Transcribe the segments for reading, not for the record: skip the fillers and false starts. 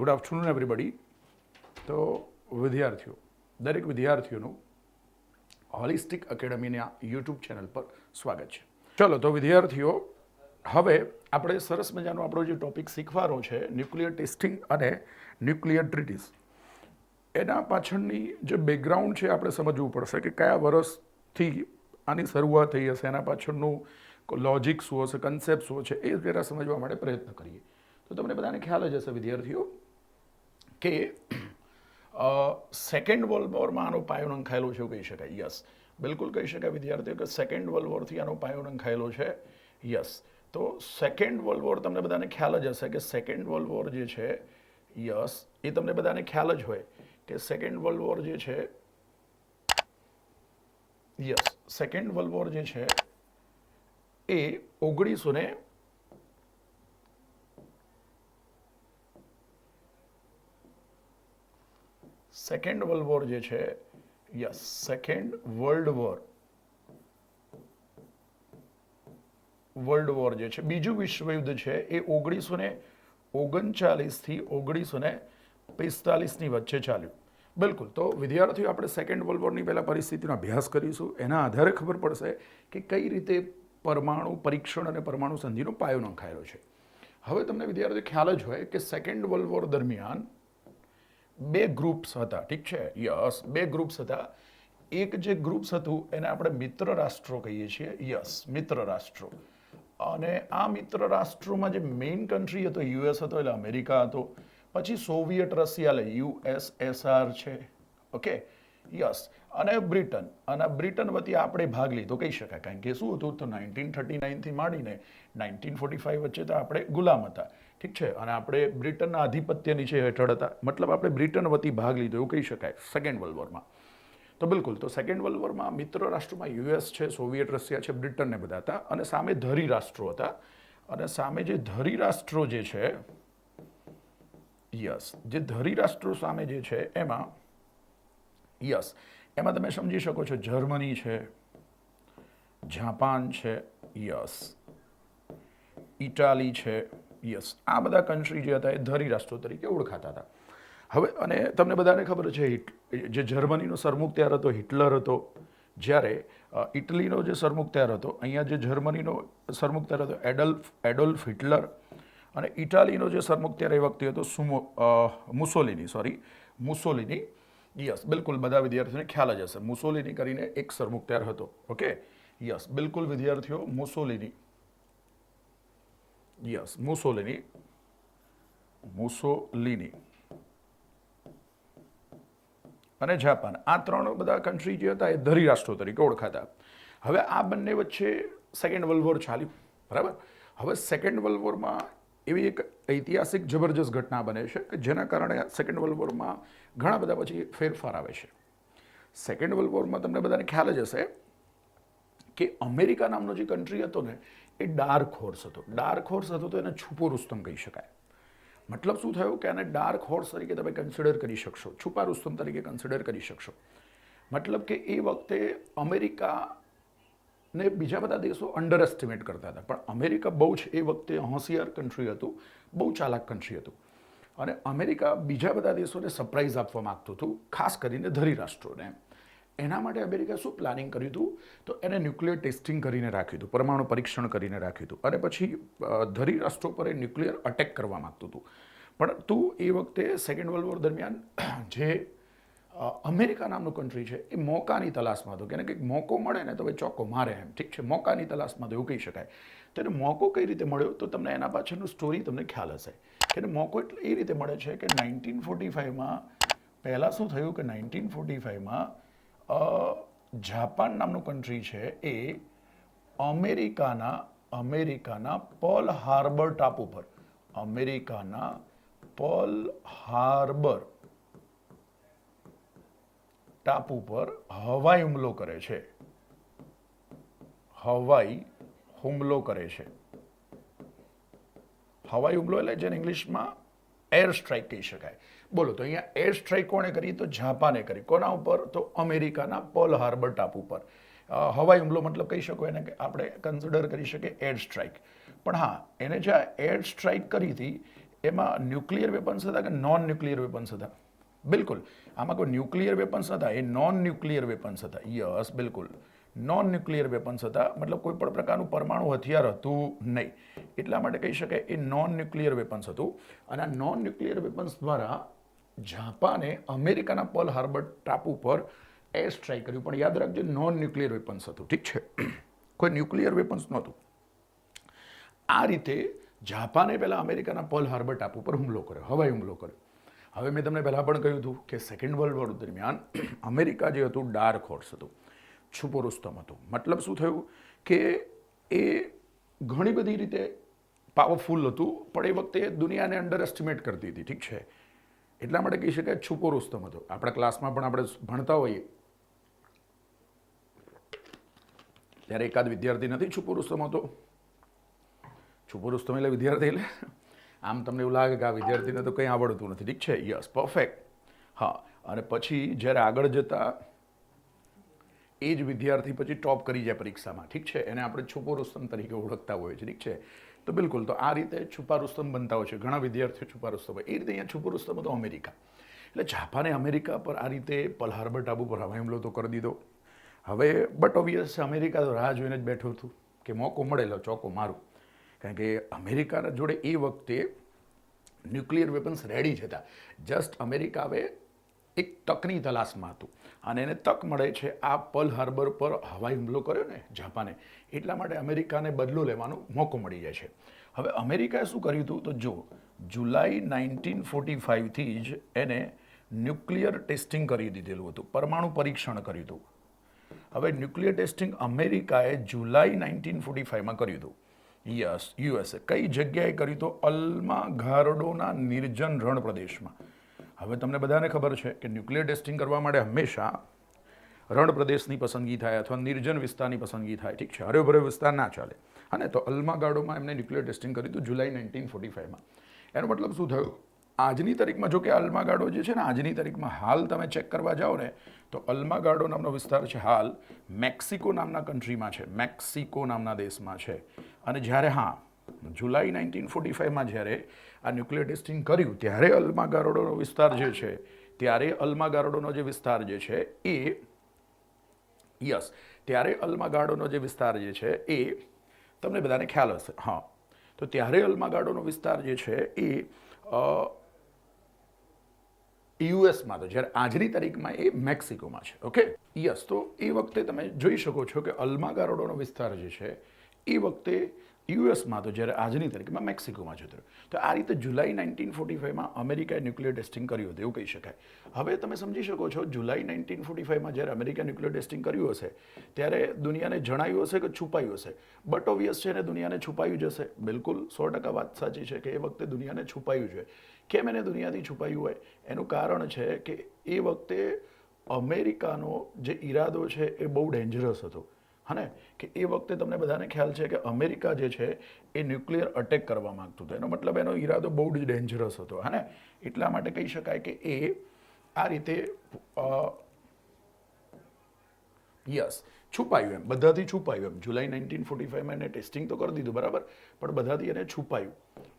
Good afternoon everybody. તો વિદ્યાર્થીઓ, દરેક વિદ્યાર્થીઓનું હોલિસ્ટિક એકેડમીના યુટ્યુબ ચેનલ પર સ્વાગત છે. ચલો તો વિદ્યાર્થીઓ, હવે આપણે સરસ મજાનો આપણો જે ટોપિક શીખવાનો છે ન્યુક્લિયર ટેસ્ટિંગ અને ન્યુક્લિયર ટ્રીટીઝ, એના પાછળની જે બેકગ્રાઉન્ડ છે આપણે સમજવું પડશે કે કયા વર્ષથી આની શરૂઆત થઈ હશે, એના પાછળનું લોજિક શું હશે, કન્સેપ્ટ શું છે, એ જરા સમજવા માટે પ્રયત્ન કરીએ. તો તમને બધાને ખ્યાલ જ હશે વિદ્યાર્થીઓ કે સેકન્ડ વર્લ્ડ વોરમાં આનો પાયો નંખાયેલો છે એવું કહી શકાય. યસ, બિલકુલ કહી શકાય વિદ્યાર્થીઓ કે સેકન્ડ વર્લ્ડ વોરથી આનો પાયો નંખાયેલો છે. યસ, તો સેકન્ડ વર્લ્ડ વોર તમને બધાને ખ્યાલ જ હશે કે સેકન્ડ વર્લ્ડ વોર જે છે, યસ, એ તમને બધાને ખ્યાલ જ હોય કે સેકન્ડ વર્લ્ડ વોર જે છે, યસ, સેકન્ડ વર્લ્ડ વોર જે છે એ 1900 સેકન્ડ વર્લ્ડ વોર જે છે, યસ, સેકન્ડ વર્લ્ડ વોર જે છે, બીજું વિશ્વયુદ્ધ છે એ 1939 થી 1945ની વચ્ચે ચાલ્યું. બિલકુલ. તો વિદ્યાર્થીઓ, આપણે સેકન્ડ વર્લ્ડ વોરની પહેલા પરિસ્થિતિનો અભ્યાસ કરીશું. એના આધારે ખબર પડશે કે કઈ રીતે પરમાણુ પરીક્ષણ અને પરમાણુ સંધિનો પાયો નંખાયેલો છે. હવે તમને વિદ્યાર્થીઓ ખ્યાલ જ હોય કે સેકન્ડ વર્લ્ડ વોર દરમિયાન બે ગ્રુપ્સ હતા. ઠીક છે? યસ, બે ગ્રુપ્સ હતા. એક જે ગ્રુપ્સ હતું એને આપણે મિત્ર રાષ્ટ્રો કહીએ છીએ. યસ, મિત્ર રાષ્ટ્રો. અને આ મિત્ર રાષ્ટ્રોમાં જે મેઇન કન્ટ્રી હતો યુએસ હતો, એટલે અમેરિકા હતો. પછી સોવિયત રશિયા, એટલે યુએસએસઆર છે. ઓકે, યસ, અને બ્રિટન. અને બ્રિટન વતી આપણે ભાગ લીધો કહી શકાય. કારણ કે શું હતું, તો 1939થી માંડીને 1945 વચ્ચે તો આપણે ગુલામ હતા. ઠીક છે? અને આપણે બ્રિટનના આધિપત્ય નીચે હેઠળ હતા. મતલબ આપણે બ્રિટન વતી ભાગ લીધો એવું કહી શકાય સેકન્ડ વર્લ્ડ વોરમાં. તો બિલકુલ, તો સેકન્ડ વર્લ્ડ વોરમાં મિત્ર રાષ્ટ્રોમાં યુએસ છે, સોવિયત રશિયા છે, બ્રિટન ને બધા હતા. અને સામે ધરી રાષ્ટ્રો હતા. અને સામે જે ધરી રાષ્ટ્રો જે છે, યસ, જે ધરી રાષ્ટ્રો સામે જે છે એમાં, યસ, એમાં તમે સમજી શકો છો જર્મની છે, જાપાન છે, યસ, ઇટાલી છે, યસ, આ બધા કન્ટ્રી જે હતા એ ધરી રાષ્ટ્રો તરીકે ઓળખાતા હતા. હવે અને તમને બધાને ખબર છે જે જર્મનીનો સરમુખ ત્યાર હતો હિટલર હતો, જ્યારે ઇટલીનો જે સરમુખ ત્યાર હતો, અહીંયા જે જર્મનીનો સરમુખ ત્યાર હતો એડોલ્ફ હિટલર, અને ઇટાલીનો જે સરમુખ ત્યાર એ વખતે હતો મુસોલિની. યસ, બિલકુલ, બધા વિદ્યાર્થીઓને ખ્યાલ જ હશે. મુસોલિની કરીને એક સરમુખ ત્યાર હતો. ઓકે, યસ, બિલકુલ વિદ્યાર્થીઓ, મુસોલિની. યસ, મુસોલિની અને જાપાન, આ ત્રણ બધા કન્ટ્રી જે હતા એ ધરી રાષ્ટ્રો તરીકે ઓળખાતા. હવે આ બંને વચ્ચે સેકન્ડ વર્લ્ડ વોર ચાલ્યું. બરાબર. હવે સેકન્ડ વર્લ્ડ વોરમાં એવી એક ઐતિહાસિક જબરજસ્ત ઘટના બને છે કે જેના કારણે સેકન્ડ વર્લ્ડ વોરમાં ઘણા બધા પછી ફેરફાર આવે છે. સેકન્ડ વર્લ્ડ વોરમાં તમને બધાને ખ્યાલ જ હશે કે અમેરિકા નામનો જે કન્ટ્રી હતો ને એ ડાર્ક હોર્સ હતો. ડાર્ક હોર્સ હતો તો એને છુપો રુસ્તમ કહી શકાય. મતલબ શું થયું કે આને ડાર્ક હોર્સ તરીકે તમે કન્સિડર કરી શકશો, છુપા રુસ્તમ તરીકે કન્સિડર કરી શકશો. મતલબ કે એ વખતે અમેરિકાને બીજા બધા દેશો અંડર એસ્ટિમેટ કરતા હતા, પણ અમેરિકા બહુ જ એ વખતે હોશિયાર કન્ટ્રી હતું, બહુ ચાલાક કન્ટ્રી હતું. અને અમેરિકા બીજા બધા દેશોને સરપ્રાઈઝ આપવા માગતું હતું, ખાસ કરીને ધરી રાષ્ટ્રોને. એના માટે અમેરિકા શું પ્લાનિંગ કર્યું હતું, તો એને ન્યુક્લિયર ટેસ્ટિંગ કરીને રાખ્યું હતું, પરમાણુ પરીક્ષણ કરીને રાખ્યું હતું. અને પછી ધરી રાષ્ટ્રો પર એ ન્યુક્લિયર અટેક કરવા માગતું હતું. પરંતુ એ વખતે સેકન્ડ વર્લ્ડ વોર દરમિયાન જે અમેરિકા નામનું કન્ટ્રી છે એ મોકાની તલાશમાં હતું, કે એને કંઈક મોકો મળે ને તો ભાઈ ચોખ્ખો મારે એમ. ઠીક છે? મોકાની તલાશમાં તો એવું કહી શકાય. તો એને મોકો કઈ રીતે મળ્યો, તો તમને એના પાછળનું સ્ટોરી તમને ખ્યાલ હશે કે એને મોકો એટલે એ રીતે મળે છે કે 1945માં પહેલાં શું થયું કે 1945માં જાપાન નામનું કન્ટ્રી છે એ અમેરિકાના પર્લ હાર્બર ટાપુ પર, અમેરિકાના પર્લ હાર્બર ટાપુ પર હવાઈ હુમલો કરે છે. હવાઈ હુમલો એટલે જેને ઇંગ્લિશમાં એર સ્ટ્રાઇક કહી શકાય. બોલો, તો અહીંયા એર સ્ટ્રાઇક કોણે કરી, તો જાપાને કરી. કોના ઉપર, તો અમેરિકાના પર્લ હાર્બર ટાપુ પર. હવાઈ હુમલો મતલબ કહી શકો એને, આપણે કન્સિડર કરી શકીએ એર સ્ટ્રાઇક. પણ હા, એને જે એર સ્ટ્રાઇક કરી હતી એમાં ન્યુક્લિયર વેપન્સ હતા કે નોન ન્યુક્લિયર વેપન્સ હતા? બિલકુલ, આમાં કોઈ ન્યુક્લિયર વેપન્સ હતા, એ નોન ન્યુક્લિયર વેપન્સ હતા. યસ, બિલકુલ નોન ન્યુક્લિયર વેપન્સ હતા, મતલબ કોઈ પણ પ્રકારનું પરમાણુ હથિયાર હતું નહીં. એટલા માટે કહી શકાય એ નોન ન્યુક્લિયર વેપન્સ હતું. અને આ નોન ન્યુક્લિયર વેપન્સ દ્વારા જાપાને અમેરિકાના પર્લ હાર્બર ટાપુ પર એર સ્ટ્રાઇક કર્યું. પણ યાદ રાખજો, નોન ન્યુક્લિયર વેપન્સ હતું. ઠીક છે, કોઈ ન્યુક્લિયર વેપન્સ નહોતું. આ રીતે જાપાને પહેલાં અમેરિકાના પર્લ હાર્બર ટાપુ પર હુમલો કર્યો, હવાઈ હુમલો કર્યો. હવે મેં તમને પહેલાં પણ કહ્યું હતું કે સેકન્ડ વર્લ્ડ વોર દરમિયાન અમેરિકા જે હતું ડાર્ક હોર્સ હતું, છુપો રુસ્તમ હતું. મતલબ શું થયું કે એ ઘણી બધી રીતે પાવરફુલ હતું, પણ એ વખતે દુનિયાને અંડર એસ્ટિમેટ કરતી હતી. ઠીક છે, એટલા માટે કહી શકાય છુપો રુસ્તમ હતો. આપણા ક્લાસમાં પણ આપણે ભણતા હોઈએ ત્યારે એકાદ વિદ્યાર્થી નથી છુપો રુસ્તમ હતો. છુપો રુસ્તમ એટલે વિદ્યાર્થી એટલે આમ તમને એવું લાગે કે આ વિદ્યાર્થીને તો કંઈ આવડતું નથી. ઠીક છે, યસ, પરફેક્ટ. હા, અને પછી જ્યારે આગળ જતા એ જ વિદ્યાર્થી પછી ટોપ કરી જાય પરીક્ષામાં. ઠીક છે, એને આપણે છુપો રુસ્તમ તરીકે ઓળખતા હોઈએ છીએ. ઠીક છે, તો બિલકુલ, તો આ રીતે છુપા રુસ્તમ બનતા હોય છે. ઘણા વિદ્યાર્થીઓ છુપા રુસ્તમ હોય. એ રીતે અહીંયા છુપો રુસ્તમ હતો અમેરિકા. એટલે જાપાને અમેરિકા પર આ રીતે પર્લ હાર્બર ટાપુ પર હવાઈ હુમલો તો કરી દીધો. હવે બટ ઓબ્વિયસ અમેરિકા તો રાહ જોઈને જ બેઠું હતું કે મોકો મળેલો ચોકો મારું. કારણ કે અમેરિકાના જોડે એ વખતે ન્યુક્લિયર વેપન્સ રેડી જ હતા. જસ્ટ અમેરિકા હવે એક તકની તલાશમાં હતું અને એને તક મળે છે આ પર્લ હાર્બર પર હવાઈ હુમલો કર્યો ને જાપાને, એટલા માટે અમેરિકાને બદલો લેવાનો મોકો મળી જાય છે. હવે અમેરિકાએ શું કર્યું હતું તો જો જુલાઈ 1945થી જ એને ન્યુક્લિયર ટેસ્ટિંગ કરી દીધેલું હતું, પરમાણુ પરીક્ષણ કર્યું હતું. હવે ન્યુક્લિયર ટેસ્ટિંગ અમેરિકાએ જુલાઈ 1945માં કર્યું હતું. Yes, USA. કઈ જગ્યાએ કર્યું તો? અલ્માગાર્ડોના નિર્જન રણ પ્રદેશમાં. હવે તમને બધાને ખબર છે કે ન્યુક્લિયર ટેસ્ટિંગ કરવા માટે હંમેશા રણ પ્રદેશની પસંદગી થાય અથવા નિર્જન વિસ્તારની પસંદગી થાય. ઠીક છે, હર્યોભર્યો વિસ્તાર ના ચાલે. અને તો અલ્માગાર્ડોમાં એમને ન્યુક્લિયર ટેસ્ટિંગ કર્યું હતું જુલાઈ 1945માં. એનો મતલબ શું થયું? આજની તારીખમાં જો કે અલ્માગાર્ડો જે છે ને, આજની તારીખમાં હાલ તમે ચેક કરવા જાઓ ને તો અલ્માગાર્ડો નામનો વિસ્તાર છે હાલ મેક્સિકો નામના કન્ટ્રીમાં છે, મેક્સિકો નામના દેશમાં છે. અને જ્યારે જુલાઈ 1945માં જ્યારે આ ન્યુક્લિયર ટેસ્ટિંગ કર્યું ત્યારે અલ્માગાર્ડોનો વિસ્તાર જે છે, ત્યારે અલ્માગાર્ડોનો જે વિસ્તાર જે છે એ ત્યારે અલ્માગાર્ડોનો જે વિસ્તાર જે છે એ તમને બધાને ખ્યાલ હશે. હા, તો ત્યારે અલ્માગાર્ડોનો વિસ્તાર જે છે એ યુએસમાં હતો, જ્યારે આજની તારીખમાં એ મેક્સિકોમાં છે. Okay, yes. તો એ વખતે તમે જોઈ શકો છો કે અલ્માગાર્ડોનો વિસ્તાર જે છે એ વખતે યુએસમાં હતો, જ્યારે આજની તારીખમાં મેક્સિકોમાં જતો રહ્યો. તો આ રીતે જુલાઈ 1945માં અમેરિકાએ ન્યુક્લિયર ટેસ્ટિંગ કર્યું હતું એવું કહી શકાય. હવે તમે સમજી શકો છો જુલાઈ 1945માં જ્યારે અમેરિકાએ ન્યુક્લિયર ટેસ્ટિંગ કર્યું હશે ત્યારે દુનિયાને જણાયું હશે કે છુપાયું હશે? બટ ઓબ્વિયસ છે ને, દુનિયાને છુપાયું જ હશે. બિલકુલ 100% વાત સાચી છે કે એ વખતે દુનિયાને છુપાયું છે. કેમ એને દુનિયાથી છુપાયું હોય? એનું કારણ છે કે એ વખતે અમેરિકાનો જે ઈરાદો છે એ બહુ ડેન્જરસ હતો. હા, કે એ વખતે તમને બધાને ખ્યાલ છે કે અમેરિકા જે છે એ ન્યુક્લિયર અટેક કરવા માંગતું હતું. એનો મતલબ એનો ઈરાદો બહુ જ ડેન્જરસ હતો. હા, એટલા માટે કહી શકાય કે એ આ રીતે છુપાયું, એમ બધાથી છુપાયું. એમ જુલાઈ 1945માં એને ટેસ્ટિંગ તો કરી દીધું બરાબર, પણ બધાથી એને છુપાયું.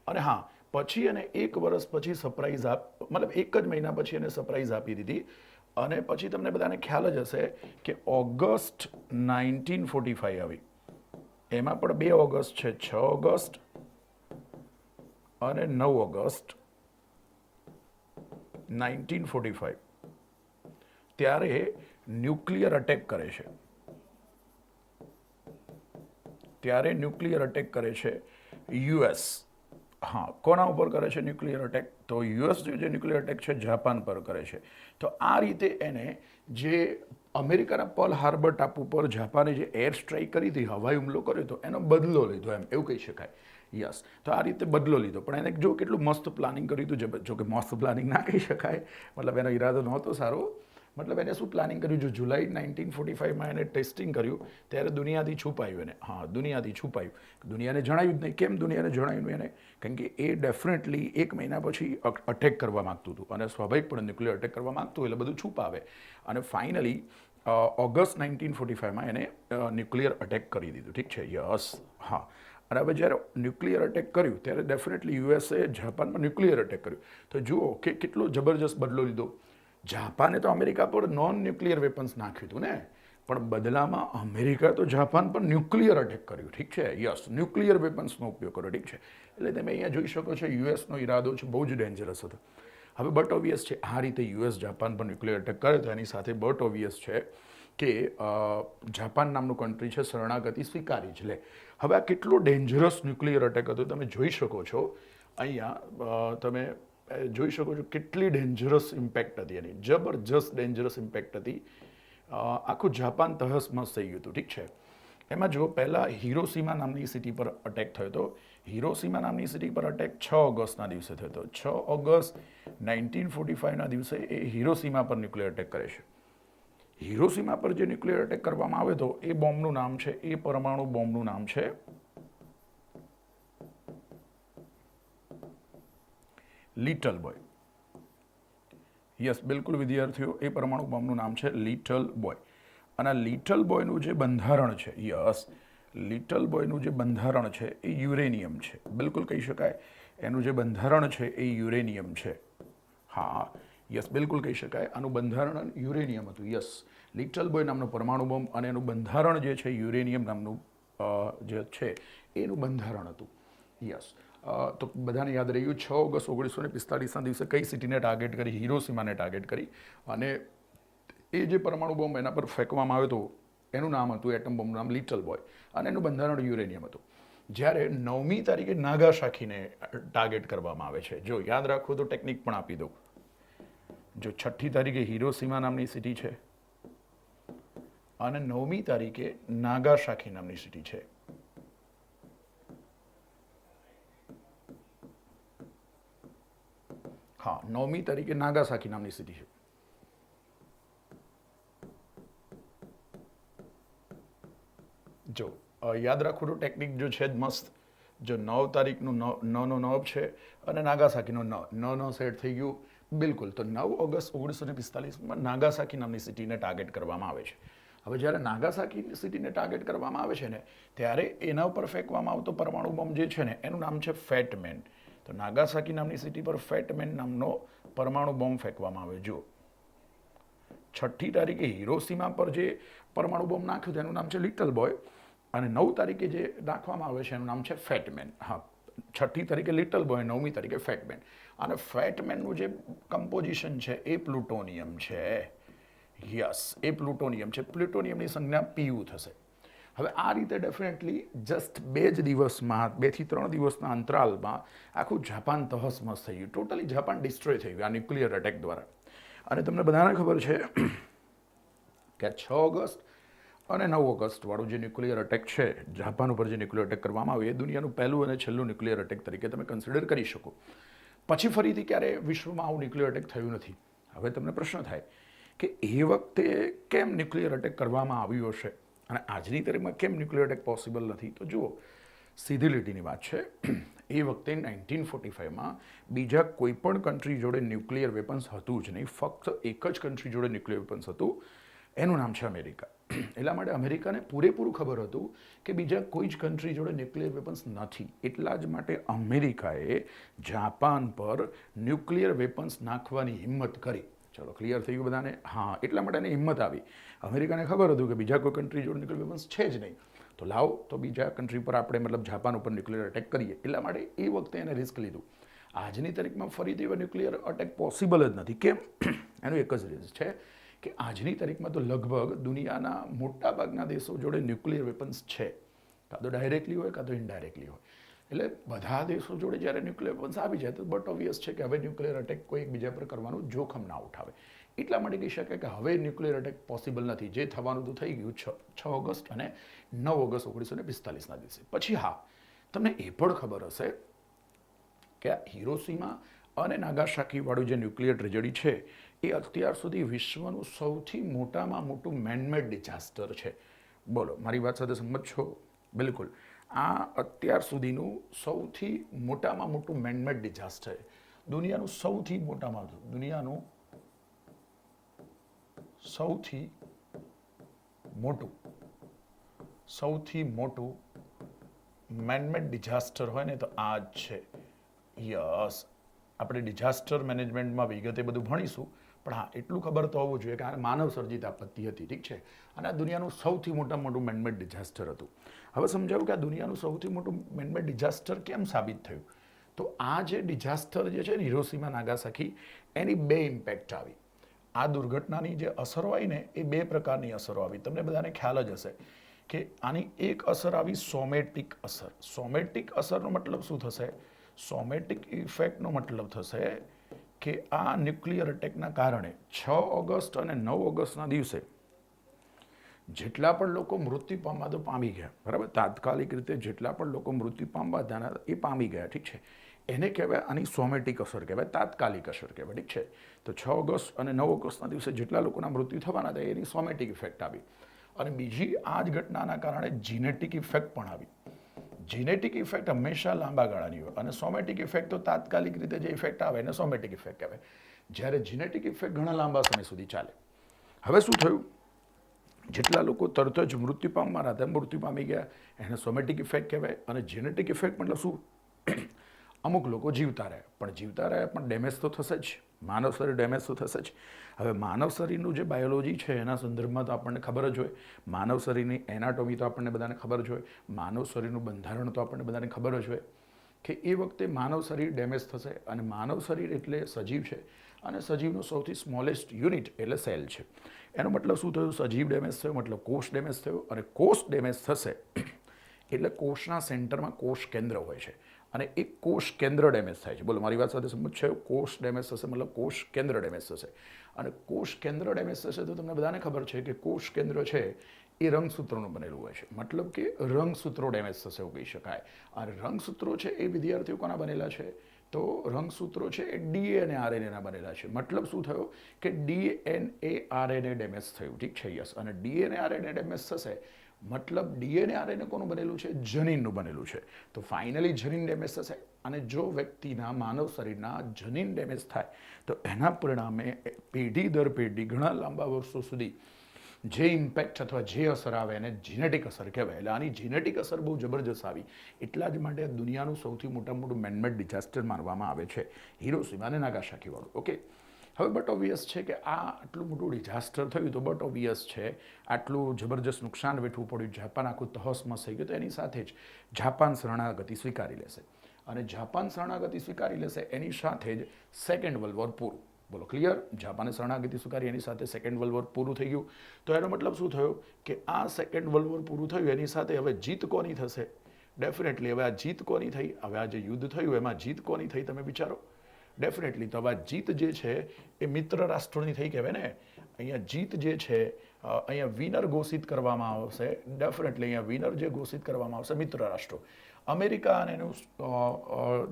અને હા, પછી એને 1 વર્ષ પછી સરપ્રાઈઝ મતલબ 1 જ મહિના પછી એને સરપ્રાઈઝ આપી દીધી. અને પછી તમને બધાને ખ્યાલ જ હશે કે ઓગસ્ટ 1945 આવી. એમાં પણ 2 ઓગસ્ટ છે, 6 ઓગસ્ટ અને 9 ઓગસ્ટ 1945. ત્યારે ન્યુક્લિયર અટેક કરે છે. ત્યારે ન્યુક્લિયર અટેક કરે છે યુએસ. હા, કોના ઉપર કરે છે ન્યુક્લિયર અટેક? તો યુએસ જે ન્યુક્લિયર અટેક છે જાપાન પર કરે છે. તો આ રીતે એને જે અમેરિકાના પર્લ હાર્બર ટાપુ પર જાપાને જે એર સ્ટ્રાઇક કરી હતી, હવાઈ હુમલો કર્યો હતો, એનો બદલો લીધો, એમ એવું કહી શકાય. યસ, તો આ રીતે બદલો લીધો. પણ એને જો કેટલું મસ્ત પ્લાનિંગ કર્યું હતું, જો કે મસ્ત પ્લાનિંગ ના કહી શકાય, મતલબ એનો ઈરાદો નહોતો સારો. મતલબ એને શું પ્લાનિંગ કર્યું? જો જુલાઈ 1945માં એને ટેસ્ટિંગ કર્યું ત્યારે દુનિયાથી છુપાયું એને. હા, દુનિયાથી છુપાયું. દુનિયાને જણાયું જ નહીં. કેમ દુનિયાને જણાયું એને? કારણ કે એ ડેફિનેટલી 1 મહિના પછી અટેક કરવા માગતું હતું અને સ્વાભાવિક પણ ન્યુક્લિયર અટેક કરવા માગતું એટલે બધું છુપાવે. અને ફાઇનલી ઓગસ્ટ 1945માં એને ન્યુક્લિયર અટેક કરી દીધું. ઠીક છે, યસ. હા, અને હવે જ્યારે ન્યુક્લિયર અટેક કર્યું ત્યારે ડેફિનેટલી યુએસએ જાપાનમાં ન્યુક્લિયર અટેક કર્યું. તો જુઓ કે કેટલો જબરજસ્ત બદલો લીધો. જાપાને તો અમેરિકા પર નોન ન્યુક્લિયર વેપન્સ નાખ્યું હતું ને, પણ બદલામાં અમેરિકા તો જાપાન પર ન્યુક્લિયર અટેક કર્યું. ઠીક છે, યસ, ન્યુક્લિયર વેપન્સનો ઉપયોગ કર્યો. ઠીક છે, એટલે તમે અહીંયા જોઈ શકો છો યુએસનો ઈરાદો છે બહુ જ ડેન્જરસ હતો. હવે બટ ઓબ્વિયસ છે આ રીતે યુએસ જાપાન પર ન્યુક્લિયર અટેક કરે તો એની સાથે બટ ઓબ્વિયસ છે કે જાપાન નામનું કન્ટ્રી છે શરણાગતિ સ્વીકારી જ લે. હવે આ કેટલો ડેન્જરસ ન્યુક્લિયર અટેક હતો તમે જોઈ શકો છો. અહીંયા તમે જોઈ શકો છો કેટલી ડેન્જરસ ઇમ્પેક્ટ હતી એની, જબરજસ્ત ડેન્જરસ ઇમ્પેક્ટ હતી. આખું જાપાન તહસમસ થઈ ગયું હતું. ઠીક છે, એમાં જો પહેલાં હિરોશીમા નામની સિટી પર અટેક થયો હતો. હિરોશીમા નામની સિટી પર અટેક 6 ઓગસ્ટના દિવસે થયો હતો. 6 ઓગસ્ટ 1945ના દિવસે એ હિરોશીમા પર ન્યુક્લિયર અટેક કરે છે. હિરોશીમા પર જે ન્યુક્લિયર અટેક કરવામાં આવે તો એ બોમ્બનું નામ છે, એ પરમાણુ બોમ્બનું નામ છે લિટલ બોય. યસ, બિલકુલ વિદ્યાર્થીઓ, એ પરમાણુ બોમ્બનું નામ છે લિટલ બોય. અને લિટલ બોયનું જે બંધારણ છે, યસ, લિટલ બોયનું જે બંધારણ છે એ યુરેનિયમ છે. બિલકુલ કહી શકાય એનું જે બંધારણ છે એ યુરેનિયમ છે. હા, યસ, બિલકુલ કહી શકાય આનું બંધારણ યુરેનિયમ હતું. યસ, લિટલ બોય નામનો પરમાણુ બોમ્બ અને એનું બંધારણ જે છે યુરેનિયમ નામનું જે છે એનું બંધારણ હતું. યસ, તો બધાને યાદ રહ્યું 6 ઓગસ્ટ 1945ના દિવસે કઈ સિટીને ટાર્ગેટ કરી? હિરોશીમાને ટાર્ગેટ કરી. અને એ જે પરમાણુ બોમ્બ એના પર ફેંકવામાં આવ્યો હતો એનું નામ હતું, એટમ બોમ્બનું નામ લિટલ બોય, અને એનું બંધારણ યુરેનિયમ હતું. જ્યારે 9મી તારીખે નાગાસાકીને ટાર્ગેટ કરવામાં આવે છે. જો યાદ રાખવું તો ટેકનિક પણ આપી દઉં. જો 6ઠી તારીખે હિરોશીમા નામની સિટી છે અને 9મી તારીખે નાગાસાકી નામની સિટી છે. હા, 9મી તારીખે નાગાસાકી નામની સિટી છે. જો યાદ રાખવું તો ટેકનિક જો છે જ મસ્ત. જો 9 તારીખનું 9 છે અને નાગાસાકીનું 9 સેટ થઈ ગયું. બિલકુલ, તો 9 ઓગસ્ટ 1945માં નાગાસાકી નામની સિટીને ટાર્ગેટ કરવામાં આવે છે. હવે જ્યારે નાગાસાકી સિટીને ટાર્ગેટ કરવામાં આવે છે ને ત્યારે એના ઉપર ફેંકવામાં આવતો પરમાણુ બોમ્બ જે છે ને એનું નામ છે ફેટમેન. તો નાગાસાકી નામની સિટી પર ફેટમેન નામનો પરમાણુ બોમ્બ ફેંકવામાં આવે. જો 6ઠી તારીખે હિરોશીમા પર જે પરમાણુ બોમ્બ નાખ્યો તેનું નામ છે લિટલ બોય, અને 9 તારીખે જે નાખવામાં આવે છે એનું નામ છે ફેટમેન. હા, 6ઠી તારીખે લિટલ બોય, 9મી તારીખે ફેટમેન. અને ફેટમેનનું જે કમ્પોઝિશન છે એ પ્લુટોનિયમ છે. યસ, એ પ્લુટોનિયમ છે. પ્લુટોનિયમની સંજ્ઞા PU થશે. હવે આ રીતે ડેફિનેટલી જસ્ટ 2 જ દિવસમાં, 2 થી 3 દિવસના અંતરાલમાં આખું જાપાન તહસમસ થઈ ગયું. ટોટલી જાપાન ડિસ્ટ્રોય થઈ ગયું આ ન્યુક્લિયર અટેક દ્વારા. અને તમને બધાને ખબર છે કે 6 ઓગસ્ટ અને 9 ઓગસ્ટ વાળું જે ન્યુક્લિયર અટેક છે, જાપાન ઉપર જે ન્યુક્લિયર અટેક કરવામાં આવ્યું એ દુનિયાનું પહેલું અને છેલ્લું ન્યુક્લિયર અટેક તરીકે તમે કન્સિડર કરી શકો. પછી ફરીથી ક્યારે વિશ્વમાં આવું ન્યુક્લિયર અટેક થયું નથી. હવે તમને પ્રશ્ન થાય કે એ વખતે કેમ ન્યુક્લિયર અટેક કરવામાં આવ્યો હશે અને આજની તારીખમાં કેમ ન્યુક્લિયર અટેક પોસિબલ નથી? તો જુઓ, સીધી લીટીની વાત છે. એ વખતે 1945માં બીજા કોઈ પણ કન્ટ્રી જોડે ન્યુક્લિયર વેપન્સ હતું જ નહીં. ફક્ત એક જ કન્ટ્રી જોડે ન્યુક્લિયર વેપન્સ હતું, એનું નામ છે અમેરિકા. એટલા માટે અમેરિકાને પૂરેપૂરું ખબર હતું કે બીજા કોઈ જ કન્ટ્રી જોડે ન્યુક્લિયર વેપન્સ નથી. એટલા જ માટે અમેરિકાએ જાપાન પર ન્યુક્લિયર વેપન્સ નાખવાની હિંમત કરી. ચલો, ક્લિયર થઈ ગયું બધાને? હા, એટલા માટે એને હિંમત આવી. અમેરિકાને ખબર હતું કે બીજા કોઈ કન્ટ્રી જોડે ન્યુક્લિયર વેપન્સ છે જ નહીં, તો લાવો તો બીજા કન્ટ્રી પર આપણે મતલબ જાપાન ઉપર ન્યુક્લિયર અટેક કરીએ. એટલા માટે એ વખતે એને રિસ્ક લીધું. આજની તારીખમાં ફરીથી એવા ન્યુક્લિયર અટેક પોસિબલ જ નથી. કેમ? એનું એક જ રીઝન છે કે આજની તારીખમાં તો લગભગ દુનિયાના મોટાભાગના દેશો જોડે ન્યુક્લિયર વેપન્સ છે. કાં તો ડાયરેક્ટલી હોય કાં તો ઇનડાયરેક્ટલી હોય. એટલે બધા દેશો જોડે જ્યારે ન્યુક્લિયર વેપન્સ આવી જાય તો બટ ઓબ્વિયસ છે કે હવે ન્યુક્લિયર અટેક કોઈ એકબીજા પર કરવાનું જોખમ ના ઉઠાવે. એટલા માટે કહી શકાય કે હવે ન્યુક્લિયર અટેક પોસિબલ નથી. જે થવાનું તો થઈ ગયું 6 ઓગસ્ટ અને 9 ઓગસ્ટ 1945ના દિવસે. પછી હા, તમને એ પણ ખબર હશે કે હિરોશીમા અને નાગાસાકી વાળું જે ન્યુક્લિયર ટ્રેજેડી છે એ અત્યાર સુધી વિશ્વનું સૌથી મોટામાં મોટું મેનમેડ ડિઝાસ્ટર છે. બોલો, મારી વાત સાથે સંમત છો? બિલકુલ. આ અત્યાર સુધીનું સૌથી મોટામાં મોટું મેનમેડ ડિઝાસ્ટર છે. દુનિયાનું સૌથી મોટું મેનમેડ ડિઝાસ્ટર હોય ને તો આ જ છે. યસ, આપણે ડિઝાસ્ટર મેનેજમેન્ટમાં વિગતે બધું ભણીશું, પણ હા એટલું ખબર તો હોવું જોઈએ કે આ માનવ સર્જિત આપત્તિ હતી, ઠીક છે, અને આ દુનિયાનું સૌથી મોટું મેનમેડ ડિઝાસ્ટર હતું. હવે સમજાવું કે આ દુનિયાનું સૌથી મોટું મેનમેડ ડિઝાસ્ટર કેમ સાબિત થયું. તો આ જે ડિઝાસ્ટર જે છે ને, હિરોશીમા નાગાસાકી, એની બે ઇમ્પેક્ટ આવી. આ દુર્ઘટનાની જે અસરો આવી ને, એ બે પ્રકારની અસરો આવી. તમને બધાને ખ્યાલ જ હશે કે આની એક અસર આવી સોમેટિક અસર. સોમેટિક અસરનો મતલબ શું થશે? સોમેટિક ઇફેક્ટનો મતલબ થશે કે આ ન્યુક્લિયર અટેકના કારણે 6 ઓગસ્ટ અને 9 ઓગસ્ટના દિવસે જેટલા પણ લોકો મૃત્યુ પામવા તો પામી ગયા, બરાબર, તાત્કાલિક રીતે જેટલા પણ લોકો મૃત્યુ પામવા હતા એ પામી ગયા, ઠીક છે. એને કહેવાય, આની સોમેટિક અસર કહેવાય, તાત્કાલિક અસર કહેવાય, ઠીક છે. તો 6 ઓગસ્ટ અને 9 ઓગસ્ટના દિવસે જેટલા લોકોના મૃત્યુ થવાના હતા એની સોમેટિક ઇફેક્ટ આવી. અને બીજી આ જ ઘટનાના કારણે જીનેટિક ઇફેક્ટ પણ આવી. જીનેટિક ઇફેક્ટ હંમેશા લાંબા ગાળાની હોય, અને સોમેટિક ઇફેક્ટ તો તાત્કાલિક રીતે જે ઇફેક્ટ આવે એને સોમેટિક ઇફેક્ટ કહેવાય, જ્યારે જીનેટિક ઇફેક્ટ ઘણા લાંબા સમય સુધી ચાલે. હવે શું થયું? જેટલા લોકો તરત જ મૃત્યુ પામવાના હતા મૃત્યુ પામી ગયા, એને સોમેટિક ઇફેક્ટ કહેવાય. અને જેનેટિક ઇફેક્ટ મતલબ શું? અમુક લોકો જીવતા રહ્યા, પણ ડેમેજ તો થશે જ, માનવ શરીર ડેમેજ તો થશે જ. હવે માનવ શરીરનું જે બાયોલોજી છે એના સંદર્ભમાં તો આપણને ખબર જ હોય, માનવ શરીરની એનાટોમી તો આપણને બધાને ખબર જ હોય, માનવ શરીરનું બંધારણ તો આપણને બધાને ખબર જ હોય કે એ વખતે માનવ શરીર ડેમેજ થશે. અને માનવ શરીર એટલે સજીવ છે, અને સજીવનું સૌથી સ્મોલેસ્ટ યુનિટ એટલે સેલ છે. એનો મતલબ શું થયું? સજીવ ડેમેજ થયો મતલબ કોષ ડેમેજ થયો, અને કોષ ડેમેજ થશે એટલે કોષના સેન્ટરમાં કોષ કેન્દ્ર હોય છે, અને એ કોષ કેન્દ્ર ડેમેજ થાય છે. બોલો, મારી વાત સાથે સમજ છે? કોષ ડેમેજ થશે મતલબ કોષ કેન્દ્ર ડેમેજ થશે. અને કોષ કેન્દ્ર ડેમેજ થશે તો તમને બધાને ખબર છે કે કોષ કેન્દ્ર છે એ રંગસૂત્રોનું બનેલું હોય છે, મતલબ કે રંગસૂત્રો ડેમેજ થશે એવું કહી શકાય. અને રંગસૂત્રો છે એ વિદ્યાર્થીઓ કોના બનેલા છે? તો રંગસૂત્રો છે એ ડીએનએ આરએનએના બનેલા છે. મતલબ શું થયો કે ડીએનએ આરએનએ ડેમેજ થયું, ઠીક છે, યસ. અને ડીએનએ આરએનએ ડેમેજ થશે મતલબ ડીએનએ આરએનએ કોનું બનેલું છે? જનીનનું બનેલું છે. તો ફાઇનલી જનીન ડેમેજ થશે, અને જો વ્યક્તિના માનવ શરીરના જનીન ડેમેજ થાય તો એના પરિણામે પેઢી દર પેઢી ઘણા લાંબા વર્ષો સુધી જે ઇમ્પેક્ટ અથવા જે અસર આવે એને જીનેટિક અસર કહેવાય. એટલે આની જીનેટિક અસર બહુ જબરજસ્ત આવી. એટલા જ માટે દુનિયાનું સૌથી મોટું મેનમેડ ડિઝાસ્ટર માનવામાં આવે છે હિરોશીમા અને નાગાસાકી વાળું. ઓકે, હવે બટ ઓબ્વિયસ છે કે આ આટલું મોટું ડિઝાસ્ટર થયું તો બટ ઓબ્વિયસ છે આટલું જબરજસ્ત નુકસાન વેઠવું પડ્યું, જાપાન આખું તહસમસ થઈ ગયું, તો એની સાથે જ જાપાન શરણાગતિ સ્વીકારી લેશે. અને જાપાન શરણાગતિ સ્વીકારી લેશે એની સાથે જ સેકન્ડ વર્લ્ડ વોર પૂરું. બોલો, ક્લિયર? જાપાને શરણાગતિ સ્વીકારી, એની સાથે સેકન્ડ વર્લ્ડ વોર પૂરું થઈ ગયું. તો એનો મતલબ શું થયો કે આ સેકન્ડ વર્લ્ડ વોર પૂરું થયું એની સાથે હવે જીત કોની થશે? ડેફિનેટલી હવે આ જીત કોની થઈ? હવે આ જે યુદ્ધ થયું એમાં જીત કોની થઈ તમે વિચારો? ડેફિનેટલી તો હવે જીત જે છે એ મિત્ર રાષ્ટ્રોની થઈ કહેવાય ને. અહીંયા જીત જે છે અહીંયા વિનર ઘોષિત કરવામાં આવશે. ડેફિનેટલી અહીંયા વિનર જે ઘોષિત કરવામાં આવશે મિત્ર રાષ્ટ્રો. અમેરિકા અને એનું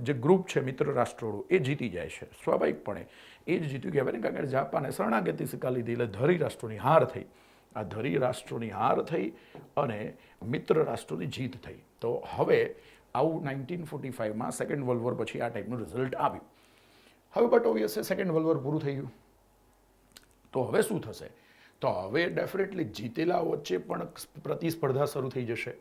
જે ગ્રુપ છે મિત્ર રાષ્ટ્રોનું એ જીતી જાય છે સ્વાભાવિકપણે. એ જ જીત્યું કહેવાય ને, કારણ કે જાપાને શરણાગતિ સ્વીકારી લીધી એટલે ધરી રાષ્ટ્રોની હાર થઈ. આ ધરી રાષ્ટ્રોની હાર થઈ અને મિત્ર રાષ્ટ્રોની જીત થઈ. તો હવે આવું 1945માં સેકન્ડ વર્લ્ડ વોર પછી આ ટાઈપનું રિઝલ્ટ આવ્યું. હવે બટ ઓબ્વિયસ છે સેકન્ડ વર્લ્ડ વોર પૂરું થઈ ગયું. તો હવે શું થશે? તો હવે ડેફિનેટલી જીતેલા વચ્ચે પણ પ્રતિસ્પર્ધા શરૂ થઈ જશે.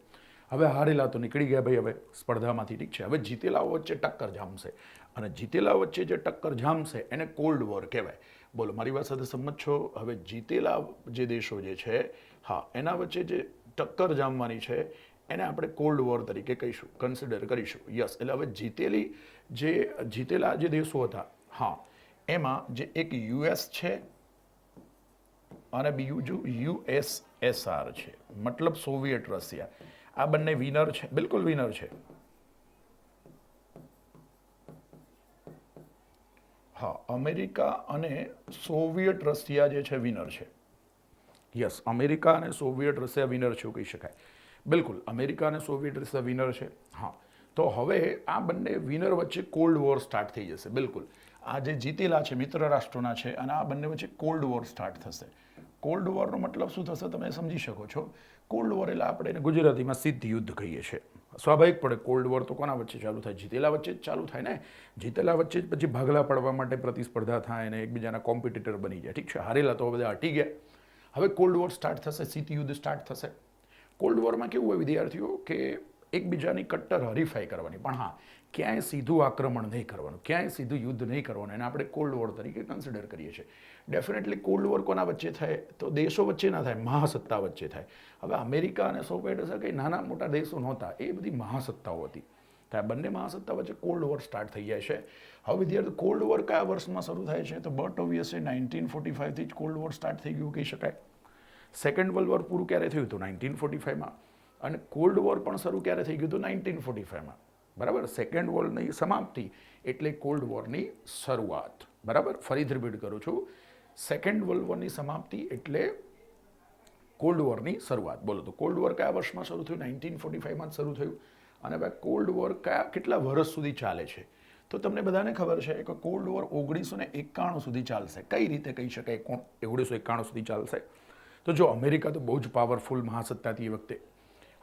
હવે હારેલા તો નીકળી ગયા ભાઈ હવે સ્પર્ધામાંથી, ઠીક છે. હવે જીતેલાઓ વચ્ચે ટક્કર જામશે, અને જીતેલા વચ્ચે જે ટક્કર જામશે એને કોલ્ડ વોર કહેવાય. બોલો, મારી વાત સાથે સંમત છો? હવે જીતેલા જે દેશો જે છે, હા, એના વચ્ચે જે ટક્કર જામવાની છે એને આપણે કોલ્ડ વોર તરીકે કહીશું, કન્સિડર કરીશું. યસ, એટલે હવે જીતેલા જે દેશો હતા, હા, એમાં જે એક યુએસ છે અને બીજું યુએસએસઆર છે, મતલબ સોવિયત રશિયા. આ બંને વિનર છે, બિલકુલ વિનર છે. હા, અમેરિકા અને સોવિયત રશિયા જે છે વિનર છે. યસ, અમેરિકા અને સોવિયત રશિયા વિનર છે એવું કહી શકાય. બિલકુલ, અમેરિકા અને સોવિયત રશિયા વિનર છે. હા, તો હવે આ બંને વિનર વચ્ચે કોલ્ડ વોર સ્ટાર્ટ થઈ જશે. બિલકુલ, આ જે જીતેલા છે મિત્ર રાષ્ટ્રોના છે અને આ બંને વચ્ચે કોલ્ડ વોર સ્ટાર્ટ થશે. કોલ્ડ વોરનો મતલબ શું થશે તમે સમજી શકો છો? કોલ્ડ વોર એટલે આપણે એને ગુજરાતીમાં શીત યુદ્ધ કહીએ છીએ. સ્વાભાવિક પડે કોલ્ડ વોર તો કોના વચ્ચે ચાલુ થાય? જીતેલા વચ્ચે જ ચાલુ થાય ને. જીતેલા વચ્ચે જ પછી ભાગલા પડવા માટે પ્રતિસ્પર્ધા થાય અને એકબીજાના કોમ્પિટિટર બની જાય, ઠીક છે. હારેલા તો બધા હટી ગયા. હવે કોલ્ડ વોર સ્ટાર્ટ થશે, શીત યુદ્ધ સ્ટાર્ટ થશે. કોલ્ડ વોરમાં કેવું હોય વિદ્યાર્થીઓ કે એકબીજાની કટ્ટર હરીફાઈ કરવાની, પણ હા ક્યાંય સીધું આક્રમણ નહીં કરવાનું, ક્યાંય સીધું યુદ્ધ નહીં કરવાનું, એને આપણે કોલ્ડ વોર તરીકે કન્સિડર કરીએ છીએ. ડેફિનેટલી કોલ્ડ વોર કોના વચ્ચે થાય? તો દેશો વચ્ચે ના થાય, મહાસત્તા વચ્ચે થાય. હવે અમેરિકા અને સોવિયત કંઈ નાના મોટા દેશો નહોતા, એ બધી મહાસત્તાઓ હતી. તો આ બંને મહાસત્તા વચ્ચે કોલ્ડ વોર સ્ટાર્ટ થઈ જાય છે. હવે વિદ્યાર્થી કોલ્ડ વોર કયા વર્ષમાં શરૂ થાય છે? તો બટ ઓબ્વિયસલી 1945થી જ કોલ્ડ વોર સ્ટાર્ટ થઈ ગયું કહી શકાય. સેકન્ડ વર્લ્ડ વોર પૂરું ક્યારે થયું હતું? 1945માં. અને કોલ્ડ વોર પણ શરૂ ક્યારે થઈ ગયું હતું? 1945માં. બરાબર. સેકન્ડ વર્લ્ડની સમાપ્તિ એટલે કોલ્ડ વોરની શરૂઆત. બરાબર. ફરીથી રિપીટ કરું છું, સેકન્ડ વર્લ્ડ વોરની સમાપ્તિ એટલે કોલ્ડ વોરની શરૂઆત. બોલો તો કોલ્ડ વોર કયા વર્ષમાં શરૂ થયું? 1945માં જ શરૂ થયું. અને ભાઈ કોલ્ડ વોર કેટલા વર્ષ સુધી ચાલે છે? તો તમને બધાને ખબર છે કે કોલ્ડ વોર 1991 સુધી ચાલશે. કઈ રીતે કહી શકાય 1991 સુધી ચાલશે? તો જો અમેરિકા તો બહુ જ પાવરફુલ મહાસત્તા હતી એ વખતે.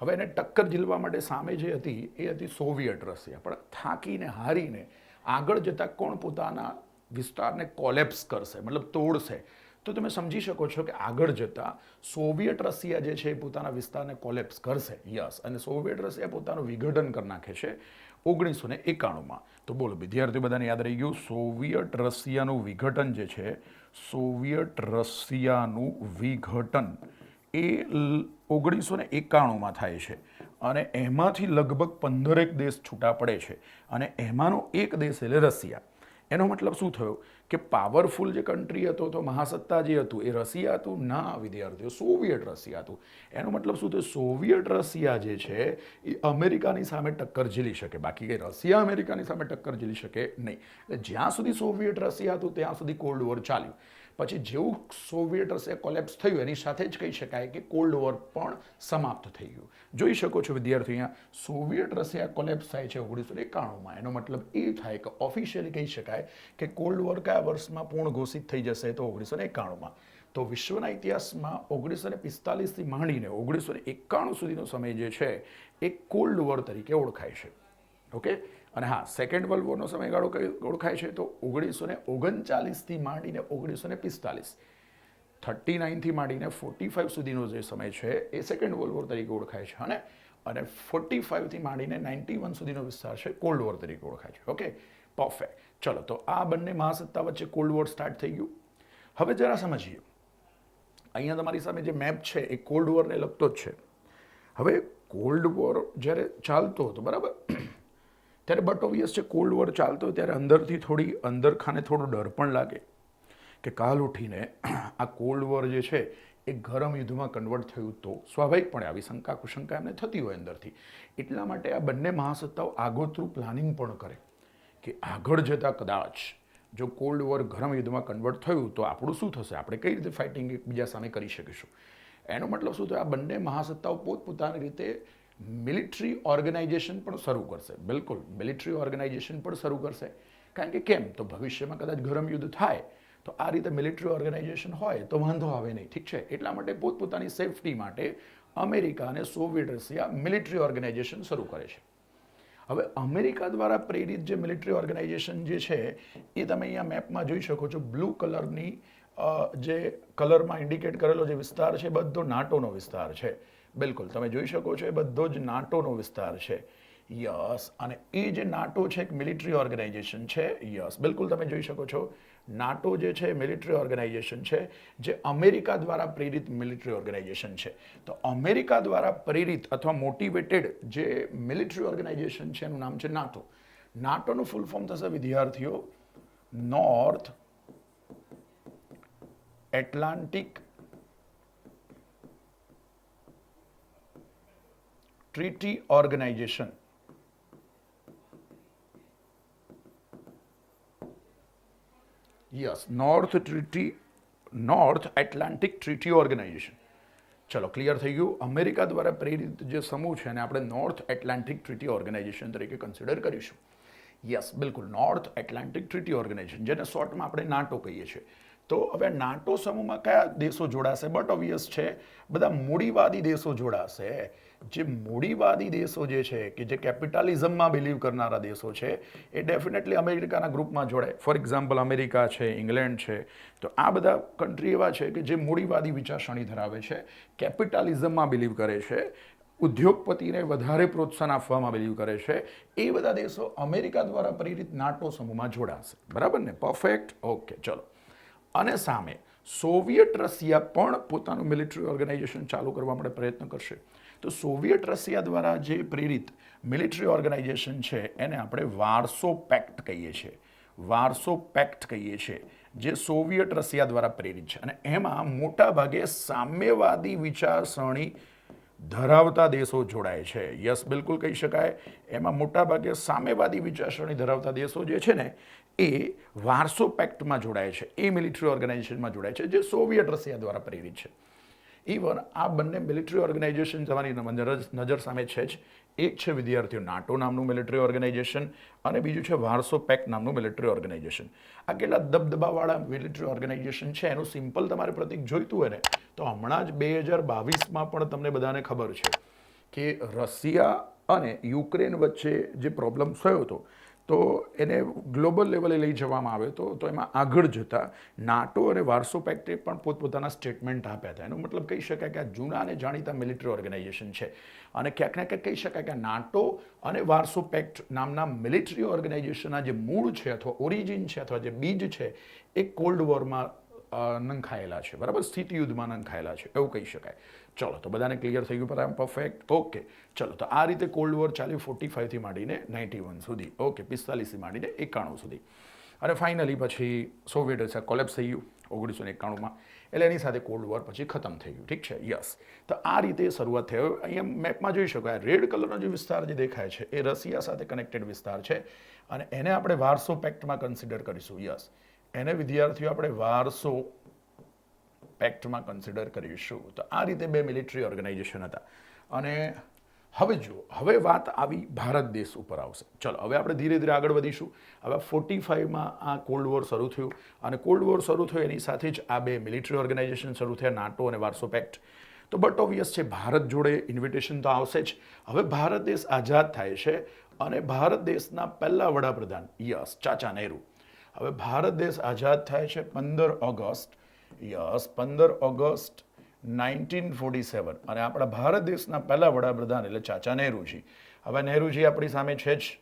હવે એને ટક્કર ઝીલવા માટે સામે જે હતી એ હતી સોવિયત રશિયા. પણ થાકીને હારીને આગળ જતાં કોણ પોતાના વિસ્તારને કોલેપ્સ કરશે, મતલબ તોડશે? તો તમે સમજી શકો છો કે આગળ જતાં સોવિયત રશિયા જે છે એ પોતાના વિસ્તારને કોલેપ્સ કરશે. યસ. અને સોવિયત રશિયા પોતાનું વિઘટન કરી નાખે છે 1991માં. તો બોલો વિદ્યાર્થીઓ બધાને યાદ રહી ગયું? સોવિયત રશિયાનું વિઘટન જે છે, સોવિયત રશિયાનું વિઘટન એ 1991માં થાય છે. અને એમાંથી લગભગ 15 દેશ છૂટા પડે છે. અને એમાંનો એક દેશ એટલે રશિયા. એનો મતલબ શું થયો કે પાવરફુલ જે કન્ટ્રી હતો તો મહાસત્તા જે હતું એ રશિયા હતું? ના વિદ્યાર્થીઓ, સોવિયત રશિયા હતું. એનો મતલબ શું થયો? સોવિયત રશિયા જે છે એ અમેરિકાની સામે ટક્કર ઝીલી શકે, બાકી કંઈ રશિયા અમેરિકાની સામે ટક્કર ઝીલી શકે નહીં. એટલે જ્યાં સુધી સોવિયત રશિયા હતું ત્યાં સુધી કોલ્ડ વોર ચાલ્યું. પછી જેવું સોવિયત રશિયા કોલેપ્સ થયું એની સાથે જ કહી શકાય કે કોલ્ડ વોર પણ સમાપ્ત થઈ ગયું. જોઈ શકો છો વિદ્યાર્થીઓ, અહીંયા સોવિયત રશિયા કોલેપ્સ થાય છે 1991માં. એનો મતલબ એ થાય કે ઓફિશિયલી કહી શકાય કે કોલ્ડ વોર કયા વર્ષમાં પૂર્ણ ઘોષિત થઈ જશે? તો 1991માં. તો વિશ્વના ઇતિહાસમાં 1945થી માંડીને 1991 સુધીનો સમય જે છે એ કોલ્ડ વોર તરીકે ઓળખાય છે. ઓકે. અને હા, સેકન્ડ વર્લ્ડ વોરનો સમયગાળો ઓળખાય છે તો 1939થી માંડીને 1945, 39થી માંડીને 45 સુધીનો જે સમય છે એ સેકન્ડ વર્લ્ડ વોર તરીકે ઓળખાય છે. અને 45થી માંડીને 91 સુધીનો વિસ્તાર છે કોલ્ડ વોર તરીકે ઓળખાય છે. Okay, perfect. ચલો, તો આ બંને મહાસત્તા વચ્ચે કોલ્ડ વોર સ્ટાર્ટ થઈ ગયું. હવે જરા સમજીએ, અહીંયા તમારી સામે જે મેપ છે એ કોલ્ડ વોરને લગતો જ છે. હવે કોલ્ડ વોર જ્યારે ચાલતો હતો, બરાબર, ત્યારે બટ ઓબ્વિયસ છે કોલ્ડ વોર ચાલતો હોય ત્યારે અંદરથી થોડી અંદરખાને થોડો ડર પણ લાગે કે કાલ ઉઠીને આ કોલ્ડ વોર જે છે એ ગરમ યુદ્ધમાં કન્વર્ટ થયું તો સ્વાભાવિકપણે આવી શંકા કુશંકા એમને થતી હોય અંદરથી. એટલા માટે આ બંને મહાસત્તાઓ આગોતરું પ્લાનિંગ પણ કરે કે આગળ જતાં કદાચ જો કોલ્ડ વોર ગરમ યુદ્ધમાં કન્વર્ટ થયું તો આપણું શું થશે, આપણે કઈ રીતે ફાઇટિંગ એકબીજા સામે કરી શકીશું. એનો મતલબ શું થયો? આ બંને મહાસત્તાઓ પોતપોતાની રીતે મિલિટરી ઓર્ગેનાઇઝેશન પણ શરૂ કરશે. બિલકુલ, મિલિટરી ઓર્ગેનાઇઝેશન પણ શરૂ કરશે. કારણ કે કેમ? તો ભવિષ્યમાં કદાચ ગરમ યુદ્ધ થાય તો આ રીતે મિલિટરી ઓર્ગેનાઇઝેશન હોય તો વાંધો આવે નહીં. ઠીક છે. એટલા માટે પોતપોતાની સેફટી માટે અમેરિકા અને સોવિયત રશિયા મિલિટરી ઓર્ગેનાઇઝેશન શરૂ કરે છે. હવે અમેરિકા દ્વારા પ્રેરિત જે મિલિટરી ઓર્ગેનાઇઝેશન જે છે એ તમે અહીંયા મેપમાં જોઈ શકો છો. બ્લુ કલરની જે કલરમાં ઇન્ડિકેટ કરેલો જે વિસ્તાર છે બધો નાટોનો વિસ્તાર છે. બિલકુલ, તમે જોઈ શકો છો એ બધો જ નાટોનો વિસ્તાર છે. યસ. અને એ જે નાટો છે એક મિલિટરી ઓર્ગેનાઇઝેશન છે. યસ, બિલકુલ તમે જોઈ શકો છો નાટો જે છે મિલિટરી ઓર્ગેનાઇઝેશન છે જે અમેરિકા દ્વારા પ્રેરિત મિલિટરી ઓર્ગેનાઇઝેશન છે. તો અમેરિકા દ્વારા પ્રેરિત અથવા મોટિવેટેડ જે મિલિટરી ઓર્ગેનાઇઝેશન છે એનું નામ છે નાટો. નાટોનું ફૂલ ફોર્મ થશે વિદ્યાર્થીઓ north Atlantic treaty organisation. Yes, north Atlantic treaty organisation. ચલો, ક્લિયર થઈ ગયું. અમેરિકા દ્વારા પ્રેરિત જે સમૂહ છે એને આપણે નોર્થ એટલાન્ટિક ટ્રીટી ઓર્ગેનાઇઝેશન તરીકે કન્સિડર કરીશું. યસ, બિલકુલ, નોર્થ એટલાન્ટિક ટ્રીટી ઓર્ગેનાઇઝેશન, જેને શોર્ટમાં આપણે નાટો કહીએ છીએ. તો હવે નાટો સમૂહમાં કયા દેશો જોડાશે? બટ ઓબ્વિયસ છે બધા મૂડીવાદી દેશો જોડાશે. જે મૂડીવાદી દેશો જે છે કે જે કેપિટલિઝમમાં બિલીવ કરનારા દેશો છે એ ડેફિનેટલી અમેરિકાના ગ્રુપમાં જોડાય. ફોર એક્ઝામ્પલ અમેરિકા છે, ઇંગ્લેન્ડ છે. તો આ બધા કન્ટ્રી એવા છે કે જે મૂડીવાદી વિચારસરણી ધરાવે છે, કેપિટલિઝમમાં બિલીવ કરે છે. ઉદ્યોગપતિને વધારે પ્રોત્સાહન આપવામાં બિલીવ કરે છે, એ બધા દેશો અમેરિકા દ્વારા પ્રેરિત નાટો સમૂહમાં જોડાશે. બરાબર ને? પરફેક્ટ. ઓકે, ચલો. અને સામે સોવિયત રશિયા પણ પોતાનું મિલિટરી ઓર્ગેનાઇઝેશન ચાલુ કરવા માટે પ્રયત્ન કરશે. તો સોવિયત રશિયા દ્વારા જે પ્રેરિત મિલિટરી ઓર્ગેનાઇઝેશન છે એને આપણે વાર્સો પેક્ટ કહીએ છીએ. વાર્સો પેક્ટ કહીએ છીએ, જે સોવિયત રશિયા દ્વારા પ્રેરિત છે. અને એમાં મોટાભાગે સામ્યવાદી વિચારસરણી ધરાવતા દેશો જોડાય છે. યસ, બિલકુલ કહી શકાય. એમાં મોટાભાગે સામ્યવાદી વિચારસરણી ધરાવતા દેશો જે છે ને એ વાર્સો પેક્ટમાં જોડાય છે, એ મિલિટરી ઓર્ગેનાઇઝેશનમાં જોડાય છે, જે સોવિયત રશિયા દ્વારા પ્રેરિત છે. ઇવન આ બંને મિલિટરી ઓર્ગેનાઇઝેશન તમારી નજર સામે છે જ. એક છે વિદ્યાર્થીઓ નાટો નામનું મિલિટરી ઓર્ગેનાઇઝેશન અને બીજું છે વાર્સો પેક્ટ નામનું મિલિટરી ઓર્ગેનાઇઝેશન. આ કેટલા દબદબાવાળા મિલિટરી ઓર્ગેનાઇઝેશન છે એનું સિમ્પલ તમારે પ્રતીક જોઈતું હોય ને તો હમણાં જ 2022માં પણ તમને બધાને ખબર છે કે રશિયા અને યુક્રેન વચ્ચે જે પ્રોબ્લેમ થયો હતો તો એને ગ્લોબલ લેવલે લઈ જવામાં આવ્યો હતો. તો એમાં આગળ જતાં નાટો અને વાર્સો પેક્ટે પણ પોતપોતાના સ્ટેટમેન્ટ આપ્યા હતા. એનો મતલબ કહી શકાય કે આ જૂના અને જાણીતા મિલિટરી ઓર્ગેનાઇઝેશન છે. અને ક્યાંક ને ક્યાંક કહી શકાય કે નાટો અને વાર્સો પેક્ટ નામના મિલિટરી ઓર્ગેનાઇઝેશનના જે મૂળ છે અથવા ઓરિજિન છે અથવા જે બીજ છે એ કોલ્ડ વોરમાં નંખાયેલા છે. બરાબર? સ્થિતિ યુદ્ધમાં નંખાયેલા છે એવું કહી શકાય. ચલો, તો બધાને ક્લિયર થઈ ગયું? પર આમ પરફેક્ટ. ઓકે, ચલો. તો આ રીતે કોલ્ડ વોર ચાલ્યું 45થી માંડીને 91 સુધી. ઓકે, 45થી માંડીને 91 સુધી. અને ફાઇનલી પછી સોવિયત રશિયા કોલેપ્સ થઈ ગયું 1991માં. એટલે એની સાથે કોલ્ડ વોર પછી ખતમ થઈ ગયું. ઠીક છે? યસ. તો આ રીતે શરૂઆત થઈ. અહીંયા મેપમાં જોઈ શકો, આ રેડ કલરનો જે વિસ્તાર જે દેખાય છે એ રશિયા સાથે કનેક્ટેડ વિસ્તાર છે અને એને આપણે વાર્સો પેક્ટમાં કન્સિડર કરીશું. યસ, એને વિદ્યાર્થીઓ આપણે વાર્સો પેક્ટમાં કન્સિડર કરીશું. તો આ રીતે બે મિલિટરી ઓર્ગેનાઇઝેશન હતા. અને હવે જુઓ, હવે વાત આવી ભારત દેશ ઉપર આવશે. ચલો, હવે આપણે ધીરે ધીરે આગળ વધીશું. હવે 45માં આ કોલ્ડ વોર શરૂ થયું અને કોલ્ડ વોર શરૂ થયો એની સાથે જ આ બે મિલિટરી ઓર્ગેનાઇઝેશન શરૂ થયા, નાટો અને વાર્સો પેક્ટ. તો બટ ઓબ્વિયસ છે ભારત જોડે ઇન્વિટેશન તો આવશે જ. હવે ભારત દેશ આઝાદ થાય છે અને ભારત દેશના પહેલા વડાપ્રધાન યસ ચાચા નહેરુ. હવે ભારત દેશ આઝાદ થાય છે 15 ઓગસ્ટ. યસ, 15 ઓગસ્ટ 1947 અને આપણા ભારત દેશના પહેલા વડાપ્રધાન એટલે ચાચા નહેરુજી. હવે નહેરુજી આપણી સામે છે જ.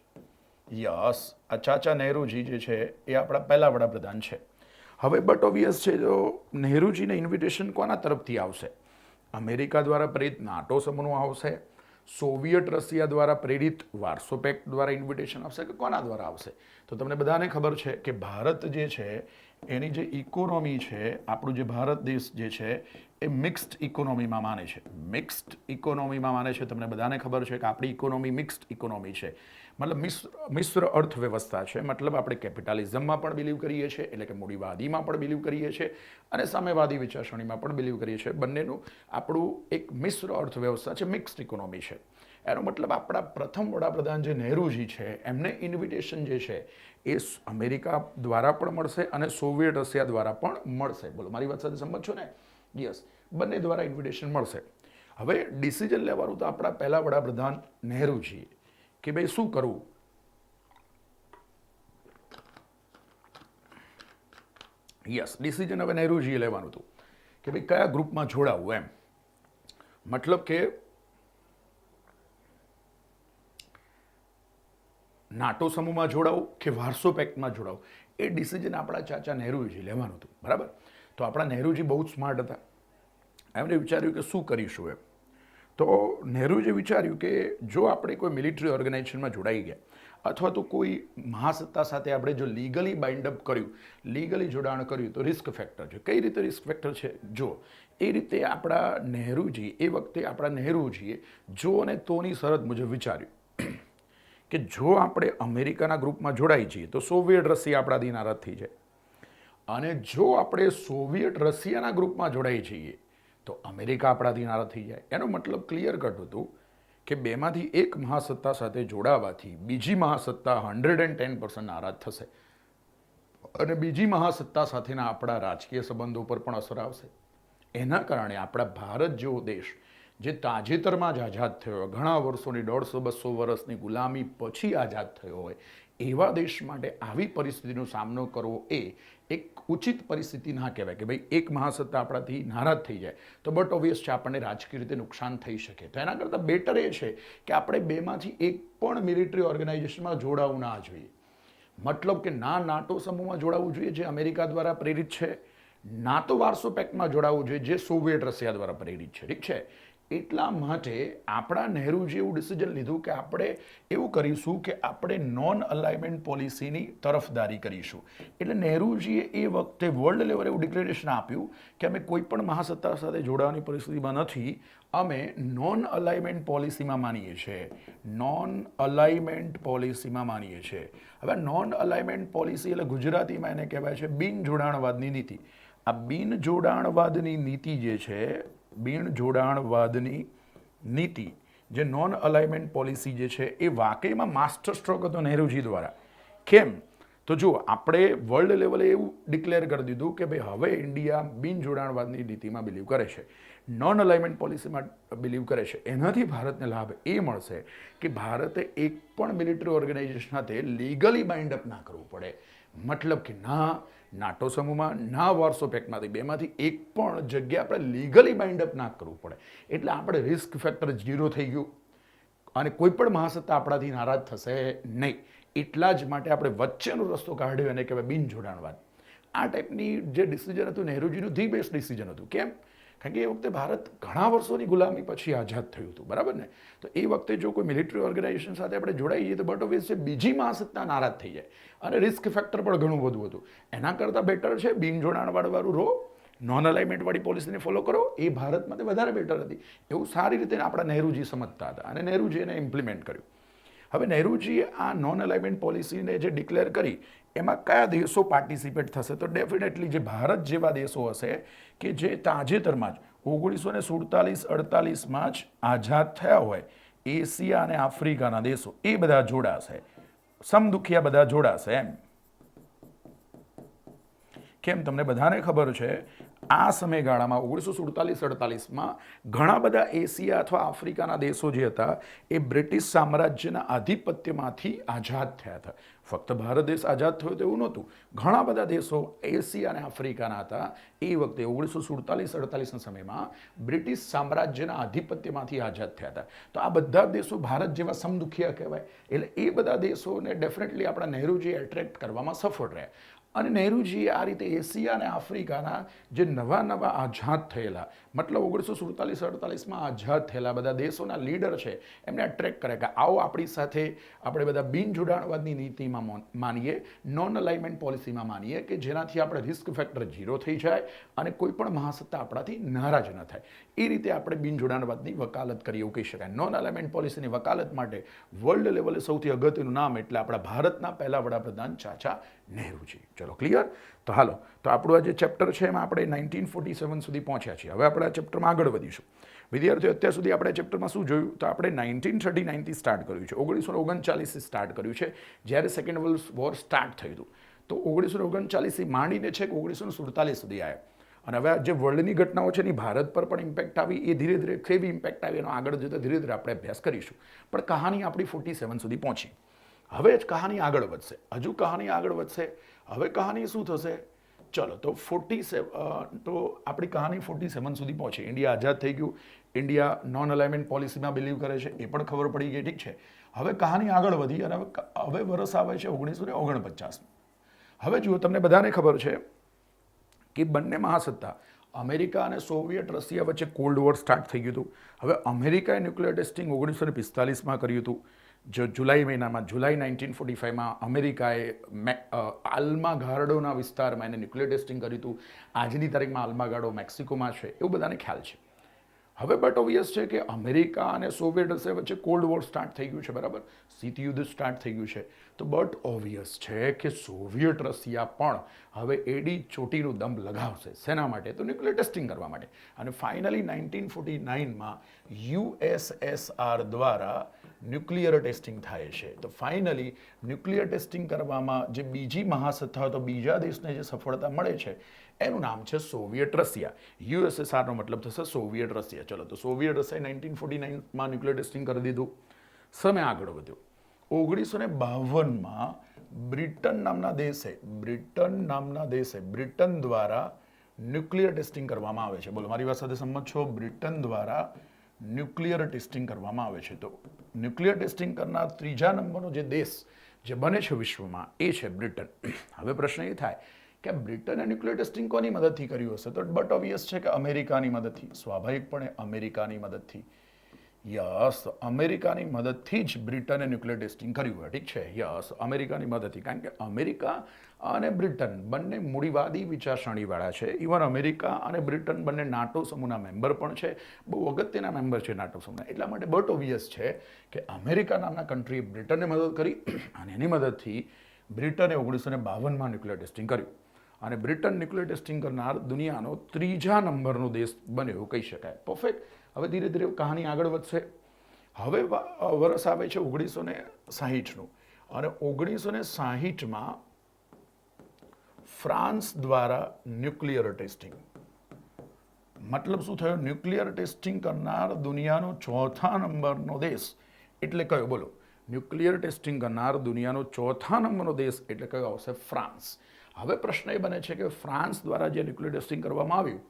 યસ, આ ચાચા નહેરુજી જે છે એ આપણા પહેલા વડાપ્રધાન છે. હવે બટ ઓબ્વિયસ છે, તો નહેરુજીને ઇન્વિટેશન કોના તરફથી આવશે? અમેરિકા દ્વારા પ્રેરિત નાટો સમૂહનું આવશે, સોવિયત રશિયા દ્વારા પ્રેરિત વાર્સો પેક્ટ દ્વારા ઇન્વિટેશન આવશે કે કોના દ્વારા આવશે? તો તમને બધાને ખબર છે કે ભારત જે છે એની જે ઇકોનોમી છે, આપણું જે ભારત દેશ જે છે એ મિક્સ્ડ ઇકોનોમીમાં માને છે. મિક્સ્ડ ઇકોનોમીમાં માને છે. તમને બધાને ખબર છે કે આપણી ઇકોનોમી મિક્સ્ડ ઇકોનોમી છે. મતલબ મિશ્ર અર્થવ્યવસ્થા છે. મતલબ આપણે કેપિટલિઝમમાં પણ બિલીવ કરીએ છીએ, એટલે કે મૂડીવાદીમાં પણ બિલીવ કરીએ છીએ અને સામ્યવાદી વિચારસરણીમાં પણ બિલીવ કરીએ છીએ. બંનેનું આપણું એક મિશ્ર અર્થવ્યવસ્થા છે, મિક્સ્ડ ઇકોનોમી છે. એનો મતલબ આપણા પ્રથમ વડાપ્રધાન જે નહેરુજી છે એમને ઇન્વિટેશન જે છે એ અમેરિકા દ્વારા પણ મળશે અને સોવિયત રશિયા દ્વારા પણ મળશે. બોલો, મારી વાત સાથે સંમત છો ને? યસ, બંને દ્વારા ઇન્વિટેશન મળશે. હવે ડિસિઝન લેવાનું તો આપણા પહેલા વડાપ્રધાન નહેરુજી કે ભાઈ શું કરવું. યસ, ડિસિઝન હવે નહેરુજીએ લેવાનું હતું કે ભાઈ કયા ગ્રુપમાં જોડાવું. એમ મતલબ કે નાટો સમૂહમાં જોડાવું કે વાર્સો પેક્ટમાં જોડાવું, એ ડિસિઝન આપણા ચાચા નહેરુજી લેવાનું હતું. બરાબર? તો આપણા નહેરુજી બહુ જ સ્માર્ટ હતા. એમણે વિચાર્યું કે શું કરીશું એમ. તો નહેરુજીએ વિચાર્યું કે જો આપણે કોઈ મિલિટરી ઓર્ગેનાઇઝેશનમાં જોડાઈ ગયા અથવા તો કોઈ મહાસત્તા સાથે આપણે જો લીગલી બાઇન્ડઅપ કર્યું, લીગલી જોડાણ કર્યું તો રિસ્ક ફેક્ટર છે. કઈ રીતે રિસ્ક ફેક્ટર છે? જો એ રીતે આપણા નહેરુજી એ વખતે આપણા નહેરુજીએ જો અને તોની શરત મુજબ વિચાર્યું કે જો આપણે અમેરિકાના ગ્રુપમાં જોડાઈ જઈએ તો સોવિયત રશિયા આપણાથી નારાજ થઈ જાય અને જો આપણે સોવિયત રશિયાના ગ્રુપમાં જોડાઈ જઈએ તો અમેરિકા આપણાથી નારાજ થઈ જાય. એનો મતલબ ક્લિયર કટ હતું કે બેમાંથી એક મહાસત્તા સાથે જોડાવાથી બીજી મહાસત્તા 110% નારાજ થશે અને બીજી મહાસત્તા સાથેના આપણા રાજકીય સંબંધો પર પણ અસર આવશે. એના કારણે આપણા ભારત જેવો દેશ જે તાજેતરમાં જ આઝાદ થયો, ઘણા વર્ષોની 150-200 વર્ષની ગુલામી પછી આઝાદ થયો હોય, એવા દેશ માટે આવી પરિસ્થિતિનો સામનો કરવો એ એક ઉચિત પરિસ્થિતિ ના કહેવાય કે ભાઈ એક મહાસત્તા આપણાથી નારાજ થઈ જાય તો બટ ઓબ્વિયસ છે આપણને રાજકીય રીતે નુકસાન થઈ શકે. તો એના કરતાં બેટર એ છે કે આપણે બેમાંથી એક પણ મિલિટરી ઓર્ગેનાઇઝેશનમાં જોડાવું ના જોઈએ. મતલબ કે ના નાટો સમૂહમાં જોડાવવું જોઈએ જે અમેરિકા દ્વારા પ્રેરિત છે, ના તો વાર્સો પેક્ટમાં જોડાવવું જોઈએ જે સોવિયત રશિયા દ્વારા પ્રેરિત છે. ઠીક છે, એટલા માટે આપણા નહેરુજી એવું ડિસિઝન લીધું કે આપણે એવું કરીશું કે આપણે નોન અલાઇનમેન્ટ પોલિસીની તરફદારી કરીશું. એટલે નહેરુજીએ એ વખતે વર્લ્ડ લેવલે એવું ડિક્લેરેશન આપ્યું કે અમે કોઈ પણ મહાસત્તા સાથે જોડાવાની પરિસ્થિતિમાં નથી, અમે નોન અલાઇનમેન્ટ પોલિસીમાં માનીએ છીએ. નોન અલાઇનમેન્ટ પોલિસીમાં માનીએ છીએ. હવે નોન અલાઇનમેન્ટ પોલિસી એટલે ગુજરાતીમાં એને કહેવાય છે બિન જોડાણવાદની નીતિ. આ બિન જોડાણવાદની નીતિ જે છે, બિન જોડાણવાદની નીતિ જે નોન અલાઇનમેન્ટ પોલિસી જે છે એ વાકઈમાં માસ્ટર સ્ટ્રોક હતો નહેરુજી દ્વારા. કેમ તો જુઓ, આપણે વર્લ્ડ લેવલે એવું ડિક્લેર કરી દીધું કે ભાઈ હવે ઇન્ડિયા બિન જોડાણવાદની નીતિમાં બિલીવ કરે છે, નોન અલાઇનમેન્ટ પોલિસીમાં બિલીવ કરે છે. એનાથી ભારતને લાભ એ મળશે કે ભારતે એક પણ મિલિટરી ઓર્ગેનાઇઝેશન સાથે લીગલી બાઇન્ડ અપ ના કરવું પડે. મતલબ કે ના નાટો સમૂહમાં ના વાર્સો પેક્ટમાંથી બેમાંથી એક પણ જગ્યા આપણે લીગલી બાઇન્ડ અપ ના કરવું પડે. એટલે આપણે રિસ્ક ફેક્ટર 0 થઈ ગયું અને કોઈ પણ મહાસત્તા આપણાથી નારાજ થશે નહીં. એટલા જ માટે આપણે વચ્ચેનો રસ્તો કાઢ્યો અને કહેવાય બિન જોડાણવાદ. આ ટાઈપની જે ડિસિઝન હતું નહેરુજીનું ધી બેસ્ટ ડિસિઝન હતું. કેમ? કારણ કે એ વખતે ભારત ઘણા વર્ષોની ગુલામી પછી આઝાદ થયું હતું, બરાબર ને? તો એ વખતે જો કોઈ મિલિટરી ઓર્ગેનાઇઝેશન સાથે આપણે જોડાઈ જઈએ તો બટ ઓબ્વિયસ છે બીજી મહાસત્તા નારાજ થઈ જાય અને રિસ્ક ફેક્ટર પણ ઘણું બધું હતું. એના કરતાં બેટર છે બિન જોડાણવાળું રો, નોન અલાઇનમેન્ટવાળી પોલિસીને ફોલો કરો. એ ભારત માટે વધારે બેટર હતી. એવું સારી રીતે આપણા નહેરુજી સમજતા હતા અને નહેરુજી એને ઇમ્પ્લિમેન્ટ કર્યું. હવે નહેરુજીએ આ નોન અલાઇનમેન્ટ પોલિસીને જે ડિક્લેર કરી એમાં કયા દેશો પાર્ટિસિપેટ થશે? તો ડેફિનેટલી જે ભારત જેવા દેશો હશે કે જે તાજેતરમાં જ 1947-48માં જ આઝાદ થયા હોય, એશિયા અને આફ્રિકાના દેશો, એ બધા જોડાશે. સમદુખિયા બધા જોડાશે. એમ કેમ? તમને બધાને ખબર છે આ સમયગાળામાં 1947-48માં ઘણા બધા એશિયા અથવા આફ્રિકાના દેશો જે હતા એ બ્રિટિશ સામ્રાજ્યના આધિપત્યમાંથી આઝાદ થયા હતા. ફક્ત ભારત દેશ આઝાદ થયો તો એવું નહોતું. ઘણા બધા દેશો એશિયા અને આફ્રિકાના હતા. એ વખતે 1947-48ના સમયમાં બ્રિટિશ સામ્રાજ્યના આધિપત્યમાંથી આઝાદ થયા હતા. તો આ બધા દેશો ભારત જેવા સમદુખિયા કહેવાય. એટલે એ બધા દેશોને ડેફિનેટલી આપણા નહેરુજીએ એટ્રેક્ટ કરવામાં સફળ રહ્યા. અને નહેરુજીએ આ રીતે એશિયા અને આફ્રિકાના જે નવા આઝાદ થયેલા, મતલબ 1947-48માં આઝાદ થયેલા બધા દેશોના લીડર છે એમને અટ્રેક્ટ કરે કે આવો આપણી સાથે આપણે બધા બિન જોડાણવાદની નીતિમાં માનીએ, નોન અલાઇનમેન્ટ પોલિસીમાં માનીએ કે જેનાથી આપણે રિસ્ક ફેક્ટર 0 થઈ જાય અને કોઈ પણ મહાસત્તા આપણાથી નારાજ ન થાય. એ રીતે આપણે બિન જોડાણવાદની વકાલત કરી એવું કહી શકાય. નોન અલાઇનમેન્ટ પોલિસીની વકાલત માટે વર્લ્ડ લેવલે સૌથી અગત્યનું નામ એટલે આપણા ભારતના પહેલા વડાપ્રધાન ચાચા નહેરુજી. ચલો ક્લિયર? તો હાલો, તો આપણું આ જે ચેપ્ટર છે એમાં આપણે 1947 સુધી પહોંચ્યા છીએ. હવે આપણે આ ચેપ્ટરમાં આગળ વધીશું. વિદ્યાર્થીઓ, અત્યાર સુધી આપણે આ ચેપ્ટરમાં શું જોયું? તો આપણે 1939થી સ્ટાર્ટ કર્યું છે, 1939થી સ્ટાર્ટ કર્યું છે જ્યારે સેકન્ડ વર્લ્ડ વોર સ્ટાર્ટ થયું હતું. તો 1939થી માંડીને છે કે 1947 સુધી આવ્યા. અને હવે જે વર્લ્ડની ઘટનાઓ છે એની ભારત પર પણ ઇમ્પેક્ટ આવી, એ ધીરે ધીરે કેવી ઇમ્પેક્ટ આવી એનો આગળ જતાં ધીરે ધીરે આપણે અભ્યાસ કરીશું. પણ કહાની આપણી 47 સુધી પહોંચી. હવે જ કહાની આગળ વધશે, હજુ કહાની આગળ વધશે. હવે કહાની શું થશે? ચલો, તો 47 તો આપણી કહાની 47 સુધી પહોંચી. ઇન્ડિયા આઝાદ થઈ ગયું, ઇન્ડિયા નોન અલાઇનમેન્ટ પોલિસીમાં બિલીવ કરે છે, એ પણ ખબર પડી ગઈ. ઠીક છે, હવે કહાની આગળ વધી અને હવે વર્ષ આવે છે 1949. હવે જુઓ, તમને બધાને ખબર છે કે બંને મહાસત્તા અમેરિકા અને સોવિયત રશિયા વચ્ચે કોલ્ડ વોર સ્ટાર્ટ થઈ ગયું હતું. હવે અમેરિકાએ ન્યુક્લિયર ટેસ્ટિંગ 1945માં કર્યું હતું. જુલાઈ મહિનામાં, જુલાઈ 1945માં અમેરિકાએ આલ્માગાર્ડોના વિસ્તારમાં એને ન્યુક્લિયર ટેસ્ટિંગ કર્યું હતું. આજની તારીખમાં આલ્માગાર્ડો મેક્સિકોમાં છે, એવું બધાને ખ્યાલ છે. હવે બટ ઓબ્વિયસ છે કે અમેરિકા અને સોવિયત રશિયા વચ્ચે કોલ્ડ વોર સ્ટાર્ટ થઈ ગયું છે, બરાબર? શીત યુદ્ધ સ્ટાર્ટ થઈ ગયું છે. તો બટ ઓબ્વિયસ છે કે સોવિયત રશિયા પણ હવે એડી ચોટીનું દમ લગાવશે. શેના માટે? તો ન્યુક્લિયર ટેસ્ટિંગ કરવા માટે. અને ફાઇનલી 1949માં યુએસએસઆર દ્વારા ન્યુક્લિયર ટેસ્ટિંગ થાય છે. તો ફાઇનલી ન્યુક્લિયર ટેસ્ટિંગ કરવામાં જે બીજી મહાસત્તા તો બીજા દેશને જે સફળતા મળે છે એનું નામ છે સોવિયત રશિયા. યુએસએસઆરનો મતલબ થશે સોવિયત રશિયા. ચલો, તો સોવિયત રશિયાએ 1949માં ન્યુક્લિયર ટેસ્ટિંગ કરી દીધું. સમય આગળ વધ્યો. 1952માં બ્રિટન નામના દેશે બ્રિટન દ્વારા ન્યુક્લિયર ટેસ્ટિંગ કરવામાં આવે છે. બોલો, મારી વાત સાથે સંમત છો? બ્રિટન દ્વારા ન્યુક્લિયર ટેસ્ટિંગ કરવામાં આવે છે. તો ન્યુક્લિયર ટેસ્ટિંગ કરનાર ત્રીજા નંબરનો જે દેશ જે બને છે વિશ્વમાં એ છે બ્રિટન. હવે પ્રશ્ન એ થાય કે બ્રિટને ન્યુક્લિયર ટેસ્ટિંગ કોની મદદથી કર્યું હશે? તો બટ ઓબ્વિયસ છે કે અમેરિકાની મદદથી, સ્વાભાવિકપણે અમેરિકાની મદદથી. યસ, અમેરિકાની મદદથી જ બ્રિટને ન્યુક્લિયર ટેસ્ટિંગ કર્યું હોય. ઠીક છે, યસ, અમેરિકાની મદદથી. કારણ કે અમેરિકા અને બ્રિટન બંને મૂડીવાદી વિચારસરણીવાળા છે. ઇવન અમેરિકા અને બ્રિટન બંને નાટો સમૂહના મેમ્બર પણ છે. બહુ અગત્યના મેમ્બર છે નાટો સમૂહના. એટલા માટે બટ ઓબ્વિયસ છે કે અમેરિકા નામના કન્ટ્રીએ બ્રિટનને મદદ કરી અને એની મદદથી બ્રિટને 1952માં ન્યુક્લિયર ટેસ્ટિંગ કર્યું. અને બ્રિટન ન્યુક્લિયર ટેસ્ટિંગ કરનાર દુનિયાનો ત્રીજા નંબરનો દેશ બન્યો એવું કહી શકાય. પરફેક્ટ. હવે ધીરે ધીરે કહાની આગળ વધશે. હવે વર્ષ આવે છે 1960નું અને 1960માં ફ્રાન્સ દ્વારા ન્યુક્લિયર ટેસ્ટિંગ. મતલબ શું થયો? ન્યુક્લિયર ટેસ્ટિંગ કરનાર દુનિયાનો ચોથા નંબરનો દેશ એટલે કયો? બોલો, ન્યુક્લિયર ટેસ્ટિંગ કરનાર દુનિયાનો ચોથા નંબરનો દેશ એટલે કયો આવશે? ફ્રાન્સ. હવે પ્રશ્ન એ બને છે કે ફ્રાન્સ દ્વારા જે ન્યુક્લિયર ટેસ્ટિંગ કરવામાં આવ્યું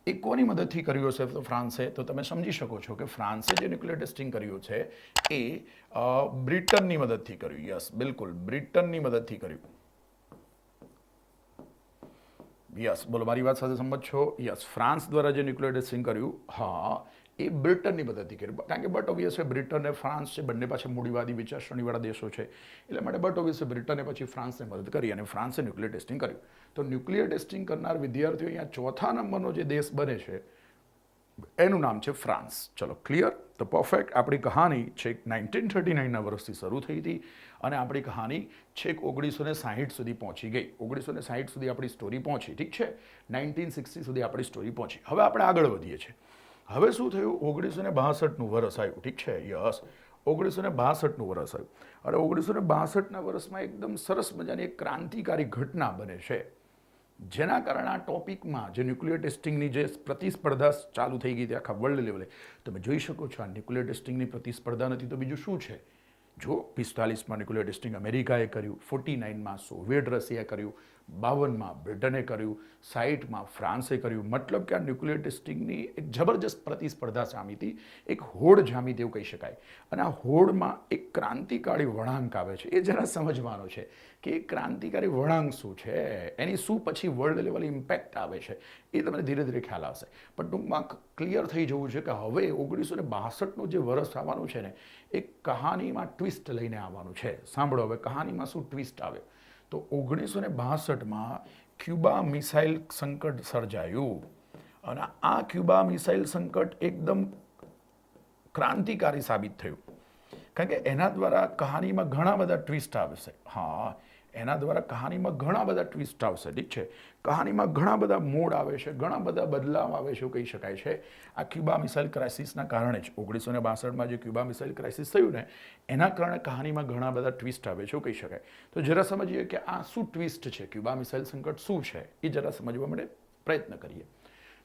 એ કોની મદદથી કર્યું હશે? તો ફ્રાન્સે. તો તમે સમજી શકો છો કે ફ્રાન્સે જે ન્યુક્લિયર ટેસ્ટિંગ કર્યું છે એ બ્રિટનની મદદથી કર્યું. યસ, બિલકુલ, બ્રિટનની મદદથી કર્યું. યસ, બોલો, મારી વાત સાથે સંમત છો? યસ, ફ્રાન્સ દ્વારા જે ન્યુક્લિયર ટેસ્ટિંગ કર્યું, હા, એ બ્રિટનની મદદથી કર્યું. કારણ કે બટ ઓબ્વિયસ છે બ્રિટન અને ફ્રાન્સ છે બંને પાછા મૂડીવાદી વિચારસરણીવાળા દેશો છે. એટલા માટે બટ ઓબ્વિયસ છે બ્રિટને પછી ફ્રાન્સને મદદ કરી અને ફ્રાન્સે ન્યુક્લિયર ટેસ્ટિંગ કર્યું. તો ન્યુક્લિયર ટેસ્ટિંગ કરનાર વિદ્યાર્થીઓ અહીંયા ચોથા નંબરનો જે દેશ બને છે એનું નામ છે ફ્રાન્સ. ચલો, ક્લિયર? તો પરફેક્ટ. આપણી કહાની છેક 1939ના વર્ષથી શરૂ થઈ હતી અને આપણી કહાની છેક 1960 સુધી પહોંચી ગઈ. 1960 સુધી આપણી સ્ટોરી પહોંચી. ઠીક છે, 1960 સુધી આપણી સ્ટોરી પહોંચી. હવે આપણે આગળ વધીએ છીએ. હવે શું થયું? 1962નું વર્ષ આવ્યું. ઠીક છે, યસ, 1962નું વર્ષ આવ્યું. અને 1962ના વર્ષમાં એકદમ સરસ મજાની એક ક્રાંતિકારી ઘટના બને છે, જેના કારણે આ ટોપિકમાં જે ન્યુક્લિયર ટેસ્ટિંગની જે પ્રતિસ્પર્ધા ચાલુ થઈ ગઈ હતી આખા વર્લ્ડ લેવલે, તમે જોઈ શકો છો આ ન્યુક્લિયર ટેસ્ટિંગની પ્રતિસ્પર્ધા નથી તો બીજું શું છે? જો 45માં ન્યુક્લિયર ટેસ્ટિંગ અમેરિકાએ કર્યું, 49માં સોવિયત રશિયાએ કર્યું, 52માં બ્રિટને કર્યું, 60માં ફ્રાન્સે કર્યું. મતલબ કે આ ન્યુક્લિયર ટેસ્ટિંગની એક જબરજસ્ત પ્રતિસ્પર્ધા જામી હતી, એક હોડ જામી તેવું કહી શકાય. અને આ હોડમાં એક ક્રાંતિકારી વળાંક આવે છે. એ જરા સમજવાનો છે કે એ ક્રાંતિકારી વળાંક શું છે, એની શું પછી વર્લ્ડ લેવલ ઇમ્પેક્ટ આવે છે, એ તમને ધીરે ધીરે ખ્યાલ આવશે. પણ ટૂંકમાં ક્લિયર થઈ જવું છે કે હવે 1962નું જે વર્ષ આવવાનું છે ને, એક કહાનીમાં ટ્વિસ્ટ લઈને આવવાનું છે. સાંભળો હવે કહાનીમાં શું ટ્વિસ્ટ આવે. તો 1962માં ક્યુબા મિસાઇલ સંકટ સર્જાયું અને આ ક્યુબા મિસાઇલ સંકટ એકદમ ક્રાંતિકારી સાબિત થયું. કારણ કે એના દ્વારા કહાનીમાં ઘણા બધા ટ્વિસ્ટ આવશે. હા, એના દ્વારા કહાનીમાં ઘણા બધા ટ્વિસ્ટ આવશે. ઠીક છે, કહાનીમાં ઘણા બધા મોડ આવે છે, ઘણા બધા બદલાવ આવે છે એવું કહી શકાય છે. આ ક્યુબા મિસાઇલ ક્રાઇસિસના કારણે જ 1962માં જે ક્યુબા મિસાઇલ ક્રાઇસિસ થયું ને એના કારણે કહાનીમાં ઘણા બધા ટ્વિસ્ટ આવે છે એવું કહી શકાય. તો જરા સમજીએ કે આ શું ટ્વિસ્ટ છે, ક્યુબા મિસાઇલ સંકટ શું છે, એ જરા સમજવા માટે પ્રયત્ન કરીએ.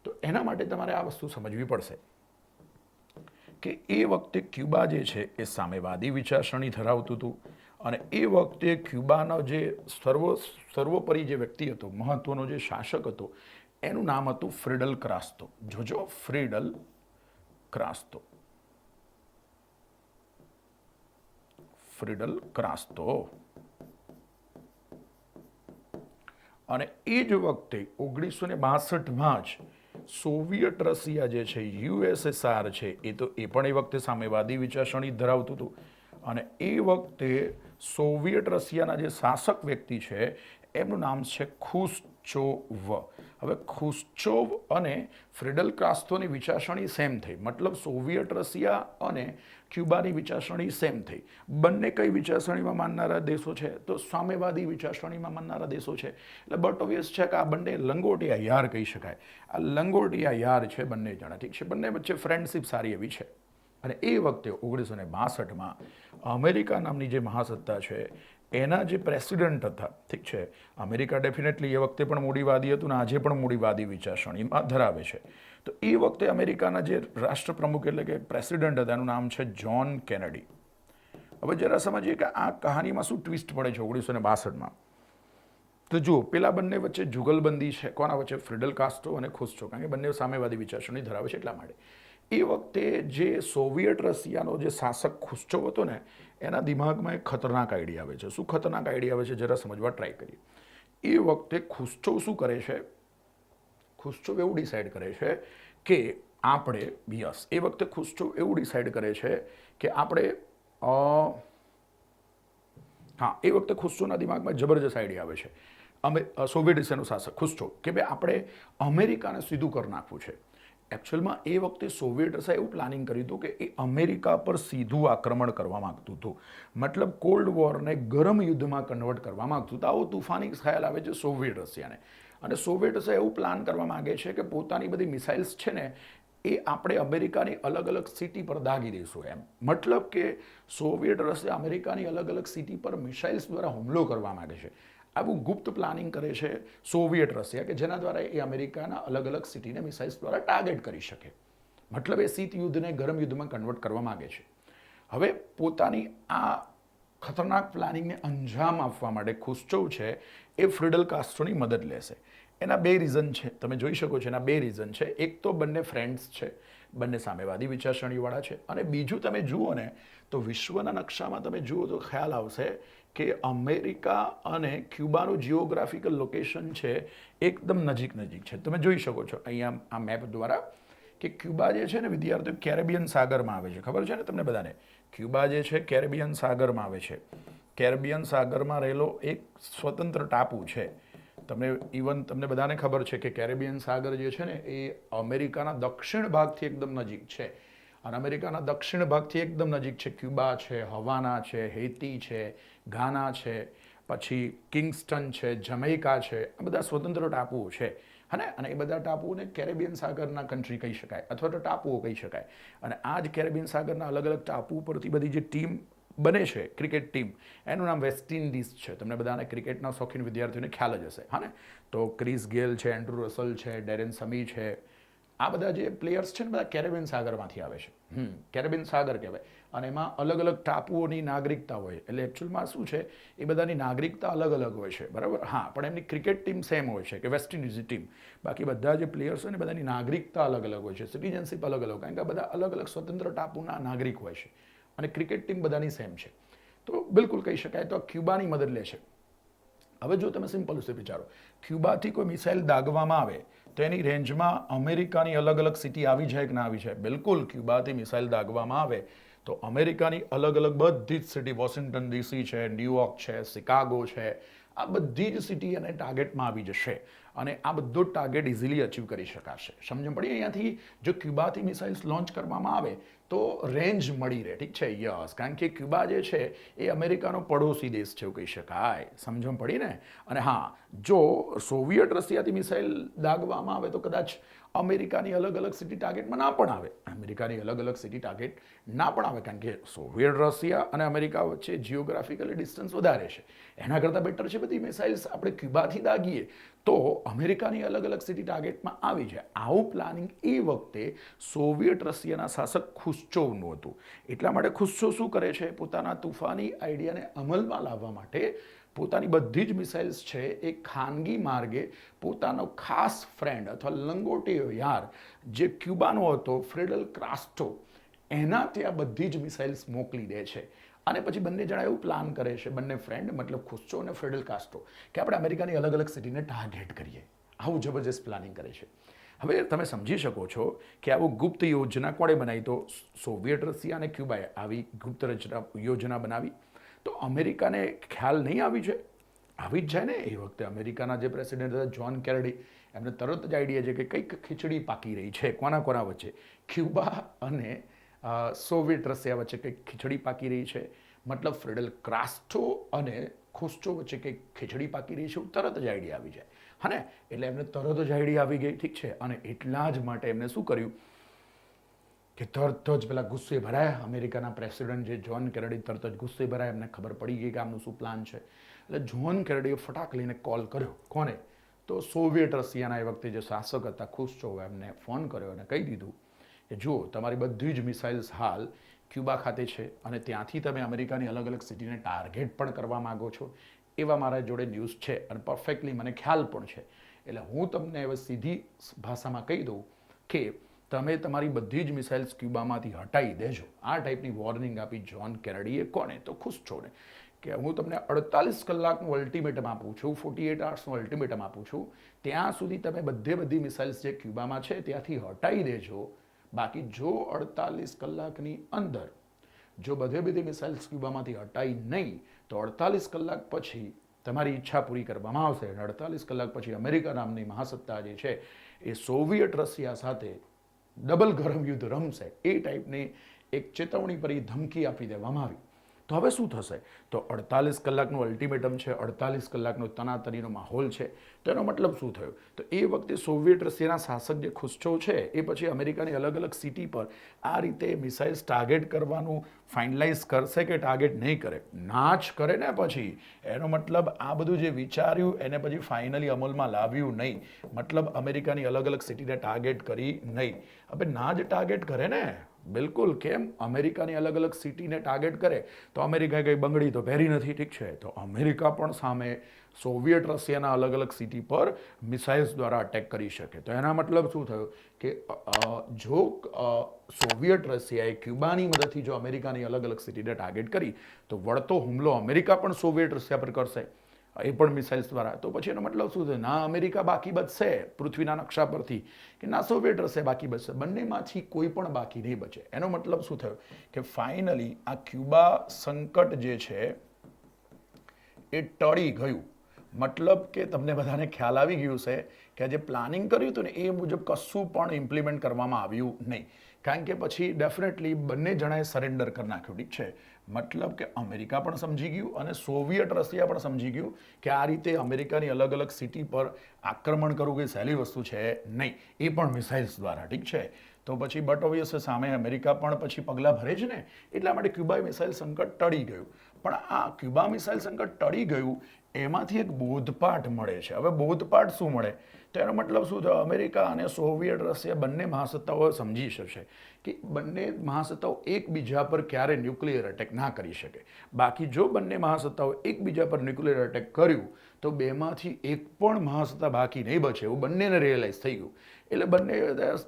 તો એના માટે તમારે આ વસ્તુ સમજવી પડશે કે એ વખતે ક્યુબા જે છે એ સામ્યવાદી વિચારસરણી ધરાવતું હતું અને એ વખતે ક્યુબાનો જે સર્વોપરી જે વ્યક્તિ હતો, મહત્વનો જે શાસક હતો, એનું નામ હતું ફિડલ કાસ્ટ્રો. જોજો, ફિડલ કાસ્ટ્રો. ફિડલ કાસ્ટ્રો. અને એ જ વખતે 1962માં જ સોવિયત રશિયા જે છે, યુએસએસઆર છે, એ પણ એ વખતે સામ્યવાદી વિચારસરણી ધરાવતું હતું. અને એ વખતે સોવિયત રશિયાના જે શાસક વ્યક્તિ છે એમનું નામ છે ખુશ્ચોવ. હવે ખુશ્ચોવ અને ફિડલ કાસ્ટ્રોની વિચારસરણી સેમ થઈ. મતલબ સોવિયત રશિયા અને ક્યુબાની વિચારસરણી સેમ થઈ. બંને કઈ વિચારસરણીમાં માનનારા દેશો છે? તો સામ્યવાદી વિચારસરણીમાં માનનારા દેશો છે. એટલે બટ ઓબ્વિયસ છે કે આ બંને લંગોટિયા યાર કહી શકાય. આ લંગોટિયા યાર છે બંને જણા. ઠીક છે, બંને વચ્ચે ફ્રેન્ડશિપ સારી એવી છે. અને એ વખતે 1962માં અમેરિકા નામની જે મહાસત્તા છે એના જે પ્રેસિડેન્ટ હતા, ઠીક છે, અમેરિકા ડેફિનેટલી એ વખતે પણ મૂડીવાદી હતું ને આજે પણ મૂડીવાદી વિચારસરણીમાં ધરાવે છે. તો એ વખતે અમેરિકાના જે રાષ્ટ્રપ્રમુખ એટલે કે પ્રેસિડેન્ટ હતા એનું નામ છે જ્હોન કેનેડી. હવે જરા સમજીએ કે આ કહાનીમાં શું ટ્વિસ્ટ પડે છે 1962માં. તો જુઓ, પેલા બંને વચ્ચે જુગલબંધી છે. કોના વચ્ચે? ફિડલ કાસ્ટ્રો અને ખુશ્ચો, કારણ કે બંને સામ્યવાદી વિચારસરણી ધરાવે છે એટલા માટે. એ વખતે જે સોવિયત રશિયાનો જે શાસક ખુશ્ચો હતો ને, એના દિમાગમાં એક ખતરનાક આઈડિયા આવે છે. શું ખતરનાક આઈડિયા આવે છે જરા સમજવા ટ્રાય કરીએ. એ વખતે ખુશ્ચો શું કરે છે? ખુશ્ચો એવું ડિસાઇડ કરે છે કે આપણે એ વખતે ખુશ્ચો એવું ડિસાઇડ કરે છે કે આપણે એ વખતે ખુશ્ચોના દિમાગમાં જબરજસ્ત આઈડિયા આવે છે. સોવિયત રશિયાનો શાસક ખુશ્ચો કે ભાઈ આપણે અમેરિકાને સીધું કરી નાખવું છે. એકચ્યુઅલમાં એ વખતે સોવિયત રશિયાએ એવું પ્લાનિંગ કર્યું હતું કે એ અમેરિકા પર સીધું આક્રમણ કરવા માંગતું હતું. મતલબ કોલ્ડ વોરને ગરમ યુદ્ધમાં કન્વર્ટ કરવા માંગતું હતું. આવો તુફાની ખ્યાલ આવે છે સોવિયત રશિયાને. અને સોવિયત રશિયા એવું પ્લાન કરવા માંગે છે કે પોતાની બધી મિસાઇલ્સ છે ને એ આપણે અમેરિકાની અલગ અલગ સિટી પર દાગી દઈશું એમ. મતલબ કે સોવિયત રશિયા અમેરિકાની અલગ અલગ સિટી પર મિસાઇલ્સ દ્વારા હુમલો કરવા માંગે છે. આવું ગુપ્ત પ્લાનિંગ કરે છે સોવિયત રશિયા કે જેના દ્વારા એ અમેરિકાના અલગ અલગ સિટીને મિસાઇલ્સ દ્વારા ટાર્ગેટ કરી શકે. મતલબ એ શીત યુદ્ધને ગરમ યુદ્ધમાં કન્વર્ટ કરવા માંગે છે. હવે પોતાની આ ખતરનાક પ્લાનિંગને અંજામ આપવા માટે ખુશ્ચોવ છે એ ફિડલ કાસ્ટ્રોની મદદ લેશે. એના બે રીઝન છે, તમે જોઈ શકો છો. એના બે રીઝન છે. એક તો બંને ફ્રેન્ડ્સ છે, બંને સામ્યવાદી વિચારસરણીવાળા છે. અને બીજું તમે જુઓ ને તો વિશ્વના નકશામાં તમે જુઓ તો ખ્યાલ આવશે કે અમેરિકા અને ક્યુબાનું જિયોગ્રાફિકલ લોકેશન છે એકદમ નજીક છે. તમે જોઈ શકો છો અહીંયા આ મેપ દ્વારા કે ક્યુબા જે છે ને વિદ્યાર્થીઓ કેરેબિયન સાગરમાં આવે છે. ખબર છે ને તમને બધાને? ક્યુબા જે છે કેરેબિયન સાગરમાં આવે છે. કેરેબિયન સાગરમાં રહેલો એક સ્વતંત્ર ટાપુ છે. તમને બધાને ખબર છે કે કેરેબિયન સાગર જે છે ને એ અમેરિકાના દક્ષિણ ભાગથી એકદમ નજીક છે. અને અમેરિકાના દક્ષિણ ભાગથી એકદમ નજીક છે ક્યુબા છે, હવાના છે, હેતી છે, ગાના છે, પછી કિંગસ્ટન છે, જમૈકા છે. આ બધા સ્વતંત્ર ટાપુઓ છે. અને એ બધા ટાપુઓને કેરેબિયન સાગરના કન્ટ્રી કહી શકાય અથવા તો ટાપુઓ કહી શકાય. અને આ જ કેરેબિયન સાગરના અલગ અલગ ટાપુ પરથી બધી જે ટીમ બને છે, ક્રિકેટ ટીમ, એનું નામ વેસ્ટ ઇન્ડિઝ છે. તમને બધાને ક્રિકેટના શોખીન વિદ્યાર્થીઓને ખ્યાલ જ હશે. તો ક્રિસ ગેલ છે, એન્ડ્રુ રસલ છે, ડેરેન સમી છે, આ બધા જે પ્લેયર્સ છે ને બધા કેરેબિયન સાગરમાંથી આવે છે. કેરેબિયન સાગર કહેવાય. અને એમાં અલગ અલગ ટાપુઓની નાગરિકતા હોય. એટલે એકચ્યુઅલમાં શું છે એ બધાની નાગરિકતા અલગ અલગ હોય છે. બરાબર? પણ એમની ક્રિકેટ ટીમ સેમ હોય છે કે વેસ્ટ ઇન્ડિઝની ટીમ. બાકી બધા જે પ્લેયર્સ હોય ને બધાની નાગરિકતા અલગ અલગ હોય છે, સિટીઝનશીપ અલગ અલગ, કારણ કે બધા અલગ અલગ સ્વતંત્ર ટાપુના નાગરિક હોય છે. અને ક્રિકેટ ટીમ બધાની સેમ છે. તો બિલકુલ કહી શકાય તો ક્યુબાની મદદ લે છે. હવે જો તમે સિમ્પલ રીતે વિચારો, ક્યુબાથી કોઈ મિસાઇલ દાગવામાં આવે તો એની રેન્જમાં અમેરિકાની અલગ અલગ સિટી આવી જાય કે ના આવી જાય? બિલકુલ. ક્યુબાથી મિસાઇલ દાગવામાં આવે તો અમેરિકાની અલગ અલગ બધી જ સિટી, વોશિંગ્ટન ડીસી છે, ન્યુયોર્ક છે, શિકાગો છે, આ બધી જ સિટી અને ટાર્ગેટમાં આવી જશે. અને આ બધો ટાર્ગેટ ઇઝીલી અચીવ કરી શકાશે. સમજણ પડી? અહીંયાથી જો ક્યુબાથી મિસાઇલ્સ લોન્ચ કરવામાં આવે તો રેન્જ મળી રહે. ઠીક છે? યસ. કારણ કે ક્યુબા જે છે એ અમેરિકાનો પડોશી દેશ છે એવું કહી શકાય. સમજણ પડી ને? અને જો સોવિયત રશિયાથી મિસાઇલ દાગવામાં આવે તો કદાચ અમેરિકાની અલગ અલગ સિટી ટાર્ગેટમાં ના પણ આવે. અમેરિકાની અલગ અલગ સિટી ટાર્ગેટ ના પણ આવે, કારણ કે સોવિયત રશિયા અને અમેરિકા વચ્ચે જિયોગ્રાફિકલી ડિસ્ટન્સ વધારે છે. એના કરતાં બેટર છે બધી મિસાઇલ્સ આપણે ક્યુબાથી દાગીએ તો અમેરિકાની અલગ અલગ સિટી ટાર્ગેટમાં આવી જાય. આવું પ્લાનિંગ એ વખતે સોવિયત રશિયાના શાસક ખુશ્ચોવનું હતું. એટલા માટે ખુશ્ચોવ શું કરે છે? પોતાના તુફાની આઈડિયાને અમલમાં લાવવા માટે પોતાની બધી જ મિસાઇલ્સ છે એ ખાનગી માર્ગે પોતાનો ખાસ ફ્રેન્ડ અથવા લંગોટીયો યાર જે ક્યુબાનો હતો ફિડલ કાસ્ટ્રો, એના ત્યાં બધી જ મિસાઇલ્સ મોકલી દે છે. અને પછી બંને જણા એવું પ્લાન કરે છે, બંને ફ્રેન્ડ મતલબ ખુશ્ચો અને ફિડલ કાસ્ટ્રો, કે આપણે અમેરિકાની અલગ અલગ સિટીને ટાર્ગેટ કરીએ. આવું જબરજસ્ત પ્લાનિંગ કરે છે. હવે તમે સમજી શકો છો કે આવું ગુપ્ત યોજના કોણે બનાવી? તો સોવિયત રશિયા અને ક્યુબાએ આવી ગુપ્ત યોજના બનાવી. તો અમેરિકાને ખ્યાલ નહીં આવી છે? આવી જ જાય ને. એ વખતે અમેરિકાના જે પ્રેસિડેન્ટ હતા જ્હોન કેનેડી, એમને તરત જ આઈડિયા છે કે કંઈક ખીચડી પાકી રહી છે. કોના વચ્ચે? ક્યુબા અને સોવિયત રશિયા વચ્ચે કંઈક ખીચડી પાકી રહી છે. મતલબ ફિડલ કાસ્ટ્રો અને ખુશ્ચો વચ્ચે કંઈક ખીચડી પાકી રહી છે, તરત જ આઈડિયા આવી જાય. એટલે એમને તરત જ આઈડિયા આવી ગઈ. ઠીક છે? અને એટલા જ માટે એમને શું કર્યું કે તરત જ પેલા ગુસ્સે ભરાયા. અમેરિકાના પ્રેસિડેન્ટ જે જ્હોન કેનેડી તરત જ ગુસ્સે ભરાયા. એમને ખબર પડી ગઈ કે આમનું શું પ્લાન છે. એટલે જ્હોન કેનેડીએ ફટાક લઈને કોલ કર્યો. કોને? તો સોવિયત રશિયાના એ વખતે જે શાસક હતા ખુશ્ચોવ, એમને ફોન કર્યો અને કહી દીધું કે જુઓ, તમારી બધી જ મિસાઇલ્સ હાલ ક્યુબા ખાતે છે અને ત્યાંથી તમે અમેરિકાની અલગ અલગ સિટીને ટાર્ગેટ પણ કરવા માગો છો, એવા મારા જોડે ન્યૂઝ છે અને પરફેક્ટલી મને ખ્યાલ પણ છે. એટલે હું તમને હવે સીધી ભાષામાં કહી દઉં કે તમે તમારી બધી જ મિસાઇલ્સ ક્યુબામાંથી હટાવી દેજો. આ ટાઈપની વોર્નિંગ આપી જ્હોન કેનેડીએ. કોને? તો ખુશ છો ને કે હું તમને 48 કલાકનું અલ્ટિમેટમ આપું છું, 48 અવર્સનું અલ્ટિમેટમ આપું છું. ત્યાં સુધી તમે બધી મિસાઇલ્સ જે ક્યુબામાં છે ત્યાંથી હટાવી દેજો. બાકી જો 48 કલાકની અંદર જો બધી મિસાઇલ્સ ક્યુબામાંથી હટાઈ નહીં તો 48 કલાક પછી તમારી ઈચ્છા પૂરી કરવામાં આવશે. 48 કલાક પછી અમેરિકા નામની મહાસત્તા જે છે એ સોવિયત રશિયા સાથે ડબલ ગરમ યુદ્ધ રમશે. એ ટાઈપની એક ચેતવણી પર ધમકી આપી દેવામાં આવી. તો હવે શું થશે? તો 48 કલાકનું અલ્ટિમેટમ છે, 48 કલાકનો તનાતરીનો માહોલ છે. તો એનો મતલબ શું થયો? તો એ વખતે સોવિયત રશિયાના શાસક જે ખુશ્ચોવ છે એ પછી અમેરિકાની અલગ અલગ સિટી પર આ રીતે મિસાઇલ્સ ટાર્ગેટ કરવાનું ફાઇનલાઇઝ કરશે કે ટાર્ગેટ નહીં કરે? ના જ કરે ને પછી. એનો મતલબ આ બધું જે વિચાર્યું એને પછી ફાઇનલી અમલમાં લાવ્યું નહીં. મતલબ અમેરિકાની અલગ અલગ સિટીને ટાર્ગેટ કરી નહીં. હવે ના જ ટાર્ગેટ કરે ને. બિલકુલ. કેમ? અમેરિકાની અલગ અલગ સિટીને ટાર્ગેટ કરે તો અમેરિકાએ કંઈ બંગડી તો પહેરી નથી, ઠીક છે? તો અમેરિકા પણ સામે સોવિયત રશિયાના અલગ અલગ સિટી પર મિસાઇલ્સ દ્વારા અટેક કરી શકે. તો એના મતલબ શું થયો કે જો સોવિયત રશિયાએ ક્યુબાની મદદથી જો અમેરિકાની અલગ અલગ સિટીને ટાર્ગેટ કરી તો વળતો હુમલો અમેરિકા પણ સોવિયત રશિયા પર કરશે, એ પણ મિસાઇલ્સ દ્વારા. તો પછી એનો મતલબ શું થયો? ના અમેરિકા બાકી બચશે પૃથ્વીના નકશા પરથી કે ના સોવિયત રશિયા બાકી બચશે. બંનેમાંથી કોઈ પણ બાકી નહીં બચે. એનો મતલબ શું થયો કે ફાઇનલી આ ક્યુબા સંકટ જે છે એ ટળી ગયું. મતલબ કે તમને બધાને ખ્યાલ આવી ગયું છે કે જે પ્લાનિંગ કર્યું હતું ને એ મુજબ કશું પણ ઇમ્પ્લિમેન્ટ કરવામાં આવ્યું નહીં. કારણ કે પછી ડેફિનેટલી બંને જણાએ સરેન્ડર કરી નાખ્યું, ઠીક છે? મતલબ કે અમેરિકા પણ સમજી ગયું અને સોવિયત રશિયા પણ સમજી ગયું કે આ રીતે અમેરિકાની અલગ અલગ સિટી પર આક્રમણ કરવું કંઈ સહેલી વસ્તુ છે નહીં, એ પણ મિસાઇલ્સ દ્વારા, ઠીક છે? તો પછી બટ ઓબ્વિયસ સામે અમેરિકા પણ પછી પગલાં ભરે જ ને. એટલા માટે ક્યુબા મિસાઇલ સંકટ ટળી ગયું. પણ આ ક્યુબા મિસાઇલ સંકટ ટળી ગયું એમાંથી એક બોધપાઠ મળે છે. હવે બોધપાઠ શું મળે? તો એનો મતલબ શું થયો? અમેરિકા અને સોવિયત રશિયા બંને મહાસત્તાઓ સમજી શકશે કે બંને મહાસત્તાઓ એકબીજા પર ક્યારે ન્યુક્લિયર અટેક ના કરી શકે. બાકી જો બંને મહાસત્તાઓ એકબીજા પર ન્યુક્લિયર અટેક કર્યું તો બેમાંથી એક પણ મહાસત્તા બાકી નહીં બચે, એવું બંનેને રિયલાઇઝ થઈ ગયું. એટલે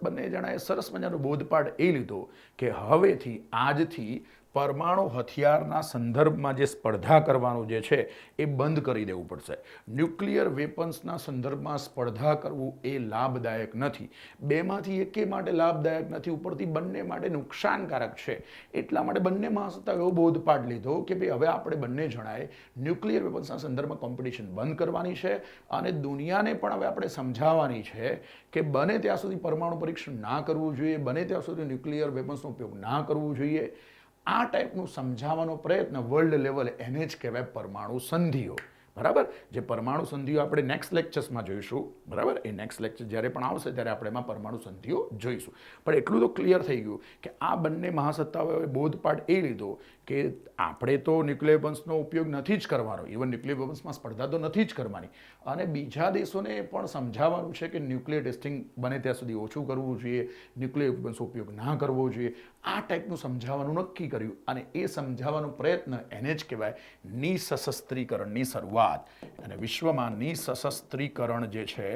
બંને જણાએ સરસ મજાનો બોધપાઠ એ લીધો કે હવેથી આજથી પરમાણુ હથિયારના સંદર્ભમાં જે સ્પર્ધા કરવાનું જે છે એ બંધ કરી દેવું પડશે. ન્યુક્લિયર વેપન્સના સંદર્ભમાં સ્પર્ધા કરવું એ લાભદાયક નથી. બેમાંથી એકે માટે લાભદાયક નથી, ઉપરથી બંને માટે નુકસાનકારક છે. એટલા માટે બંને મહાસત્તાએ એવો બોધપાઠ લીધો કે ભાઈ હવે આપણે બંને જણાએ ન્યુક્લિયર વેપન્સના સંદર્ભમાં કોમ્પિટિશન બંધ કરવાની છે અને દુનિયાને પણ હવે આપણે સમજાવવાની છે કે બને ત્યાં સુધી પરમાણુ પરીક્ષણ ના કરવું જોઈએ, બને ત્યાં સુધી ન્યુક્લિયર વેપન્સનો ઉપયોગ ના કરવું જોઈએ. આ ટાઈપનું સમજાવવાનો પ્રયત્ન વર્લ્ડ લેવલે એને જ કહેવાય પરમાણુ સંધિઓ. બરાબર? જે પરમાણુ સંધિઓ આપણે નેક્સ્ટ લેક્ચર્સમાં જોઈશું. બરાબર? એ નેક્સ્ટ લેક્ચર જ્યારે પણ આવશે ત્યારે આપણે એમાં પરમાણુ સંધિઓ જોઈશું. પણ એટલું તો ક્લિયર થઈ ગયું કે આ બંને મહાસત્તાઓએ બોધપાઠ એ લીધો કે આપણે તો ન્યુક્લિયર વેપન્સનો ઉપયોગ નથી જ કરવાનો, ઇવન ન્યુક્લિયર વેપન્સમાં સ્પર્ધા તો નથી જ કરવાની, અને બીજા દેશોને પણ સમજાવવાનું છે કે ન્યુક્લિયર ટેસ્ટિંગ બને ત્યાં સુધી ઓછું કરવું જોઈએ, ન્યુક્લિયર વેપન્સનો ઉપયોગ ના કરવો જોઈએ. આ ટાઈપનું સમજાવવાનું નક્કી કર્યું અને એ સમજાવવાનો પ્રયત્ન એને જ કહેવાય નિસશસ્ત્રીકરણની શરૂઆત. અને વિશ્વમાં નિસશસ્ત્રીકરણ જે છે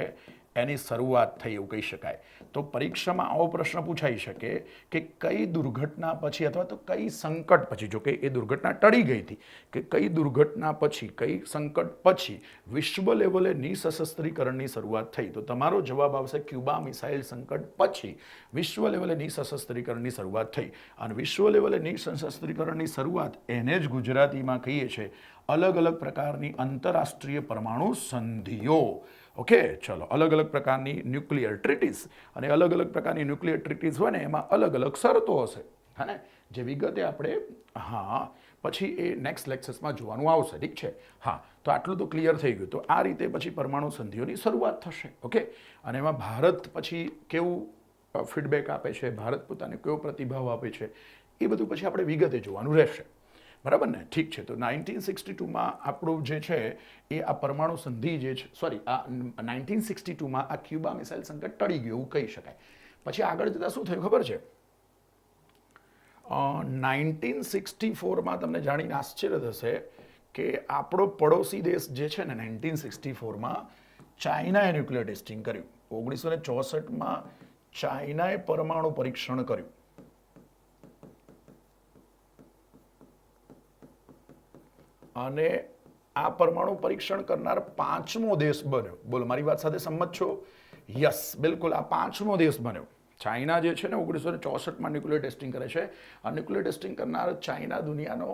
એની શરૂઆત થઈ એવું કહી શકાય. તો પરીક્ષામાં આવો પ્રશ્ન પૂછાઈ શકે કે કઈ દુર્ઘટના પછી અથવા તો કઈ સંકટ પછી, જો કે એ દુર્ઘટના ટળી ગઈ હતી, કે કઈ દુર્ઘટના પછી, કઈ સંકટ પછી વિશ્વ લેવલે નિસશસ્ત્રીકરણની શરૂઆત થઈ? તો તમારો જવાબ આવશે ક્યુબા મિસાઇલ સંકટ પછી વિશ્વ લેવલે નિસશસ્ત્રીકરણની શરૂઆત થઈ. અને વિશ્વ લેવલે નિસશસ્ત્રીકરણની શરૂઆત એને જ ગુજરાતીમાં કહીએ છીએ અલગ અલગ પ્રકારની આંતરરાષ્ટ્રીય પરમાણુ સંધિઓ. ઓકે, ચલો. અલગ અલગ પ્રકારની ન્યુક્લિયર ટ્રીટીઝ, અને અલગ અલગ પ્રકારની ન્યુક્લિયર ટ્રીટીઝ હોય ને એમાં અલગ અલગ શરતો હશે, હા ને, જે વિગતે આપણે પછી એ નેક્સ્ટ લેક્ચર્સમાં જોવાનું આવશે, ઠીક છે? હા, તો આટલું તો ક્લિયર થઈ ગયું. તો આ રીતે પછી પરમાણુ સંધિઓની શરૂઆત થશે. ઓકે, અને એમાં ભારત પછી કેવું ફીડબેક આપે છે, ભારત પોતાને કેવો પ્રતિભાવ આપે છે, એ બધું પછી આપણે વિગતે જોવાનું રહેશે. બરાબર ને? ઠીક છે. તો 1962માં આપણું જે છે એ આ પરમાણુ સંધિ જે છે, આ 1962માં આ ક્યુબા મિસાઇલ સંકટ ટળી ગયું એવું કહી શકાય. પછી આગળ જતાં શું થયું ખબર છે? 1964માં તમને જાણીને આશ્ચર્ય થશે કે આપણો પડોશી દેશ જે છે ને 1964માં ચાઇનાએ ન્યુક્લિયર ટેસ્ટિંગ કર્યું. 1964માં ચાઇનાએ પરમાણુ પરીક્ષણ કર્યું. અને આ પરમાણુ પરીક્ષણ કરનાર 5મો દેશ બન્યો. બોલો, મારી વાત સાથે સંમત છો? યસ, બિલકુલ, આ 5મો દેશ બન્યો. ચાઇના જે છે ને 1964માં ન્યુક્લિયર ટેસ્ટિંગ કરે છે. આ ન્યુક્લિયર ટેસ્ટિંગ કરનાર ચાઇના દુનિયાનો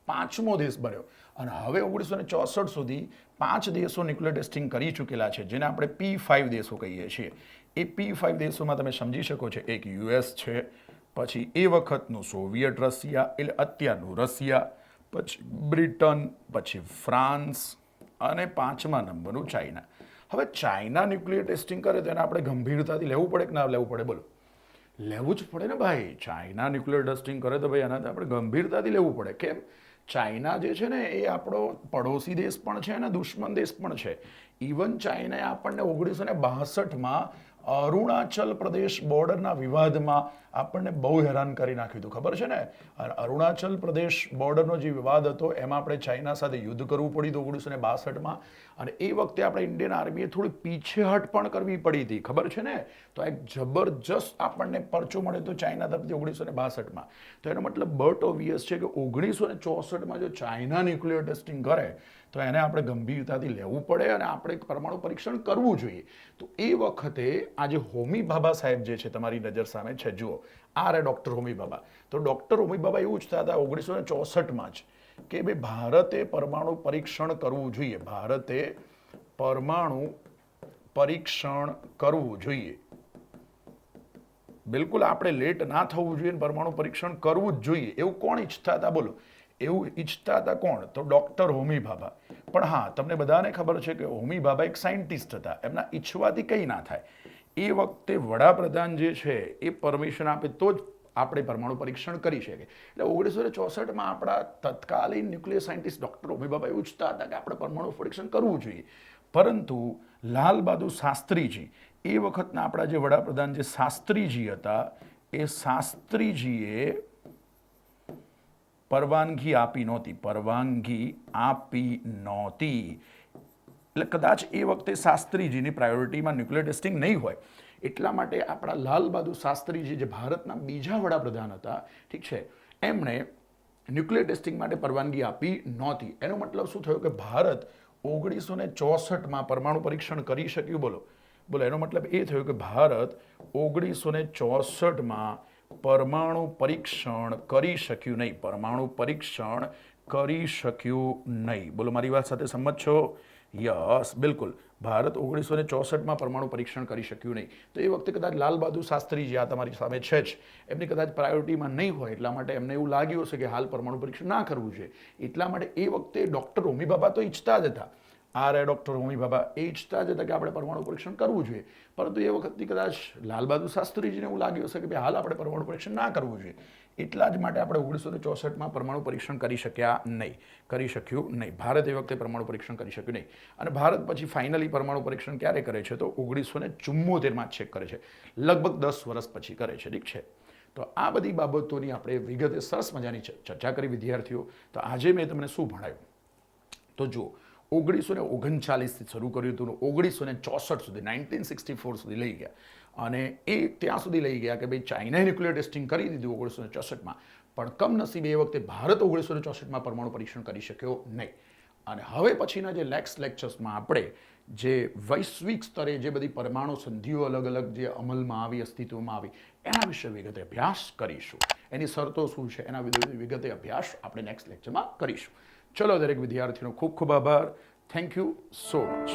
5મો દેશ બન્યો. અને હવે 1964 સુધી 5 દેશો ન્યુક્લિયર ટેસ્ટિંગ કરી ચૂકેલા છે, જેને આપણે P5 દેશો કહીએ છીએ. એ P5 દેશોમાં તમે સમજી શકો છો, એક યુએસ છે, પછી એ વખતનું સોવિયત રશિયા એટલે અત્યારનું રશિયા, પછી બ્રિટન, પછી ફ્રાન્સ અને 5મા નંબરનું ચાઇના. હવે ચાઇના ન્યુક્લિયર ટેસ્ટિંગ કરે તો એને આપણે ગંભીરતાથી લેવું પડે કે ના લેવું પડે? બોલો, લેવું જ પડે ને ભાઈ. ચાઇના ન્યુક્લિયર ટેસ્ટિંગ કરે તો ભાઈ એનાથી આપણે ગંભીરતાથી લેવું પડે. કેમ? ચાઇના જે છે ને એ આપણો પડોશી દેશ પણ છે અને દુશ્મન દેશ પણ છે. ઇવન ચાઇનાએ આપણને 1962માં અરુણાચલ પ્રદેશ બોર્ડરના વિવાદમાં આપણને બહુ હેરાન કરી નાખ્યું હતું, ખબર છે ને? અરુણાચલ પ્રદેશ બોર્ડરનો જે વિવાદ હતો એમાં આપણે ચાઇના સાથે યુદ્ધ કરવું પડ્યું હતું 1962માં. અને એ વખતે આપણે ઇન્ડિયન આર્મીએ થોડી પીછેહટ પણ કરવી પડી હતી, ખબર છે ને? તો એક જબરજસ્ત આપણને પરચો મળ્યો હતો ચાઇના તરફથી 1962માં. તો એનો મતલબ બટ ઓબ્વિયસ છે કે 1964માં જો ચાઇના ન્યુક્લિયર ટેસ્ટિંગ કરે તો એને આપણે ગંભીરતાથી લેવું પડે અને આપણે પરમાણુ પરીક્ષણ કરવું જોઈએ. તો એ વખતે આજે હોમી ભાભા સાહેબ જે છે તમારી નજર સામે છે, જુઓ, આ રે ડૉક્ટર હોમી ભાભા. તો ડૉક્ટર હોમી ભાભા એવું ઈચ્છતા હતા 1964માં જ કે ભાઈ ભારતે પરમાણુ પરીક્ષણ કરવું જોઈએ. ભારતે પરમાણુ પરીક્ષણ કરવું જોઈએ. બિલકુલ આપણે લેટ ના થવું જોઈએ, પરમાણુ પરીક્ષણ કરવું જ જોઈએ. એવું કોણ ઈચ્છતા હતા? બોલો, એવું ઈચ્છતા હતા કોણ? તો ડૉક્ટર હોમી ભાભા. પણ હા, તમને બધાને ખબર છે કે હોમી ભાભા એક સાયન્ટિસ્ટ હતા. એમના ઈચ્છવાથી કંઈ ના થાય. એ વખતે વડાપ્રધાન જે છે એ પરમિશન આપે તો જ આપણે પરમાણુ પરીક્ષણ કરી શકીએ. એટલે 1964માં આપણા તત્કાલીન ન્યુક્લિયર સાયન્ટિસ્ટ ડૉક્ટર હોમી ભાભા એવું ઈચ્છતા હતા કે આપણે પરમાણુ પરીક્ષણ કરવું જોઈએ. પરંતુ લાલ બહાદુર શાસ્ત્રીજી, એ વખતના આપણા જે વડાપ્રધાન જે શાસ્ત્રીજી હતા, એ શાસ્ત્રીજીએ પરવાનગી આપી નહોતી. એટલે કદાચ એ વખતે શાસ્ત્રીજીની પ્રાયોરિટીમાં ન્યુક્લિયર ટેસ્ટિંગ નહીં હોય. એટલા માટે આપણા લાલ બહાદુર શાસ્ત્રીજી જે ભારતના બીજા વડાપ્રધાન હતા, ઠીક છે, એમણે ન્યુક્લિયર ટેસ્ટિંગ માટે પરવાનગી આપી નહોતી. એનો મતલબ શું થયો કે ભારત 1964માં પરમાણુ પરીક્ષણ કરી શક્યું? બોલો, એનો મતલબ એ થયો કે ભારત 1964માં પરમાણુ પરીક્ષણ કરી શક્યું નહીં. પરમાણુ પરીક્ષણ કરી શક્યું નહીં. બોલો, મારી વાત સાથે સંમત છો? યસ, બિલકુલ, ભારત 1964માં પરમાણુ પરીક્ષણ કરી શક્યું નહીં. તો એ વખતે કદાચ લાલ બહાદુર શાસ્ત્રીજી, આ તમારી સામે છે જ, એમની કદાચ પ્રાયોરિટીમાં નહીં હોય. એટલા માટે એમને એવું લાગ્યું હશે કે હાલ પરમાણુ પરીક્ષણ ના કરવું જોઈએ. એટલા માટે એ વખતે ડૉક્ટર હોમી ભાભા તો ઈચ્છતા જ હતા. આ રે ડૉક્ટર હોમી ભાભા એ ઈચ્છતા જ હતા કે આપણે પરમાણુ પરીક્ષણ કરવું જોઈએ. પરંતુ એ વખતથી કદાચ લાલ બહાદુર શાસ્ત્રીજીને એવું લાગ્યું હશે કે ભાઈ હાલ આપણે પરમાણુ પરીક્ષણ ના કરવું જોઈએ. એટલા જ માટે આપણે 1964માં પરમાણુ પરીક્ષણ કરી શક્યું નહીં. ભારત એ વખતે પરમાણુ પરીક્ષણ કરી શક્યું નહીં. અને ભારત પછી ફાઇનલી પરમાણુ પરીક્ષણ ક્યારે કરે છે? તો 1974માં ચેક કરે છે. લગભગ 10 વર્ષ પછી કરે છે, ઠીક છે. તો આ બધી બાબતોની આપણે વિગતે સરસ મજાની ચર્ચા કરી વિદ્યાર્થીઓ. તો આજે મેં તમને શું ભણાવ્યું? તો જુઓ, 1939થી શરૂ કર્યું હતું, 1964 સુધી, 1964 સુધી લઈ ગયા. અને એ ત્યાં સુધી લઈ ગયા કે ભાઈ ચાઇનાએ ન્યુક્લિયર ટેસ્ટિંગ કરી દીધું 1964માં. પણ કમનસીબે એ વખતે ભારત 1964માં પરમાણુ પરીક્ષણ કરી શક્યો નહીં. અને હવે પછીના જે નેક્સ્ટ લેક્ચર્સમાં આપણે જે વૈશ્વિક સ્તરે જે બધી પરમાણુ સંધિઓ અલગ અલગ જે અમલમાં આવી, અસ્તિત્વમાં આવી, એના વિશે વિગતે અભ્યાસ કરીશું. એની શરતો શું છે એના વિગતે અભ્યાસ આપણે નેક્સ્ટ લેક્ચરમાં કરીશું. ચલો, દરેક વિદ્યાર્થીનો ખૂબ ખૂબ આભાર. Thank you so much.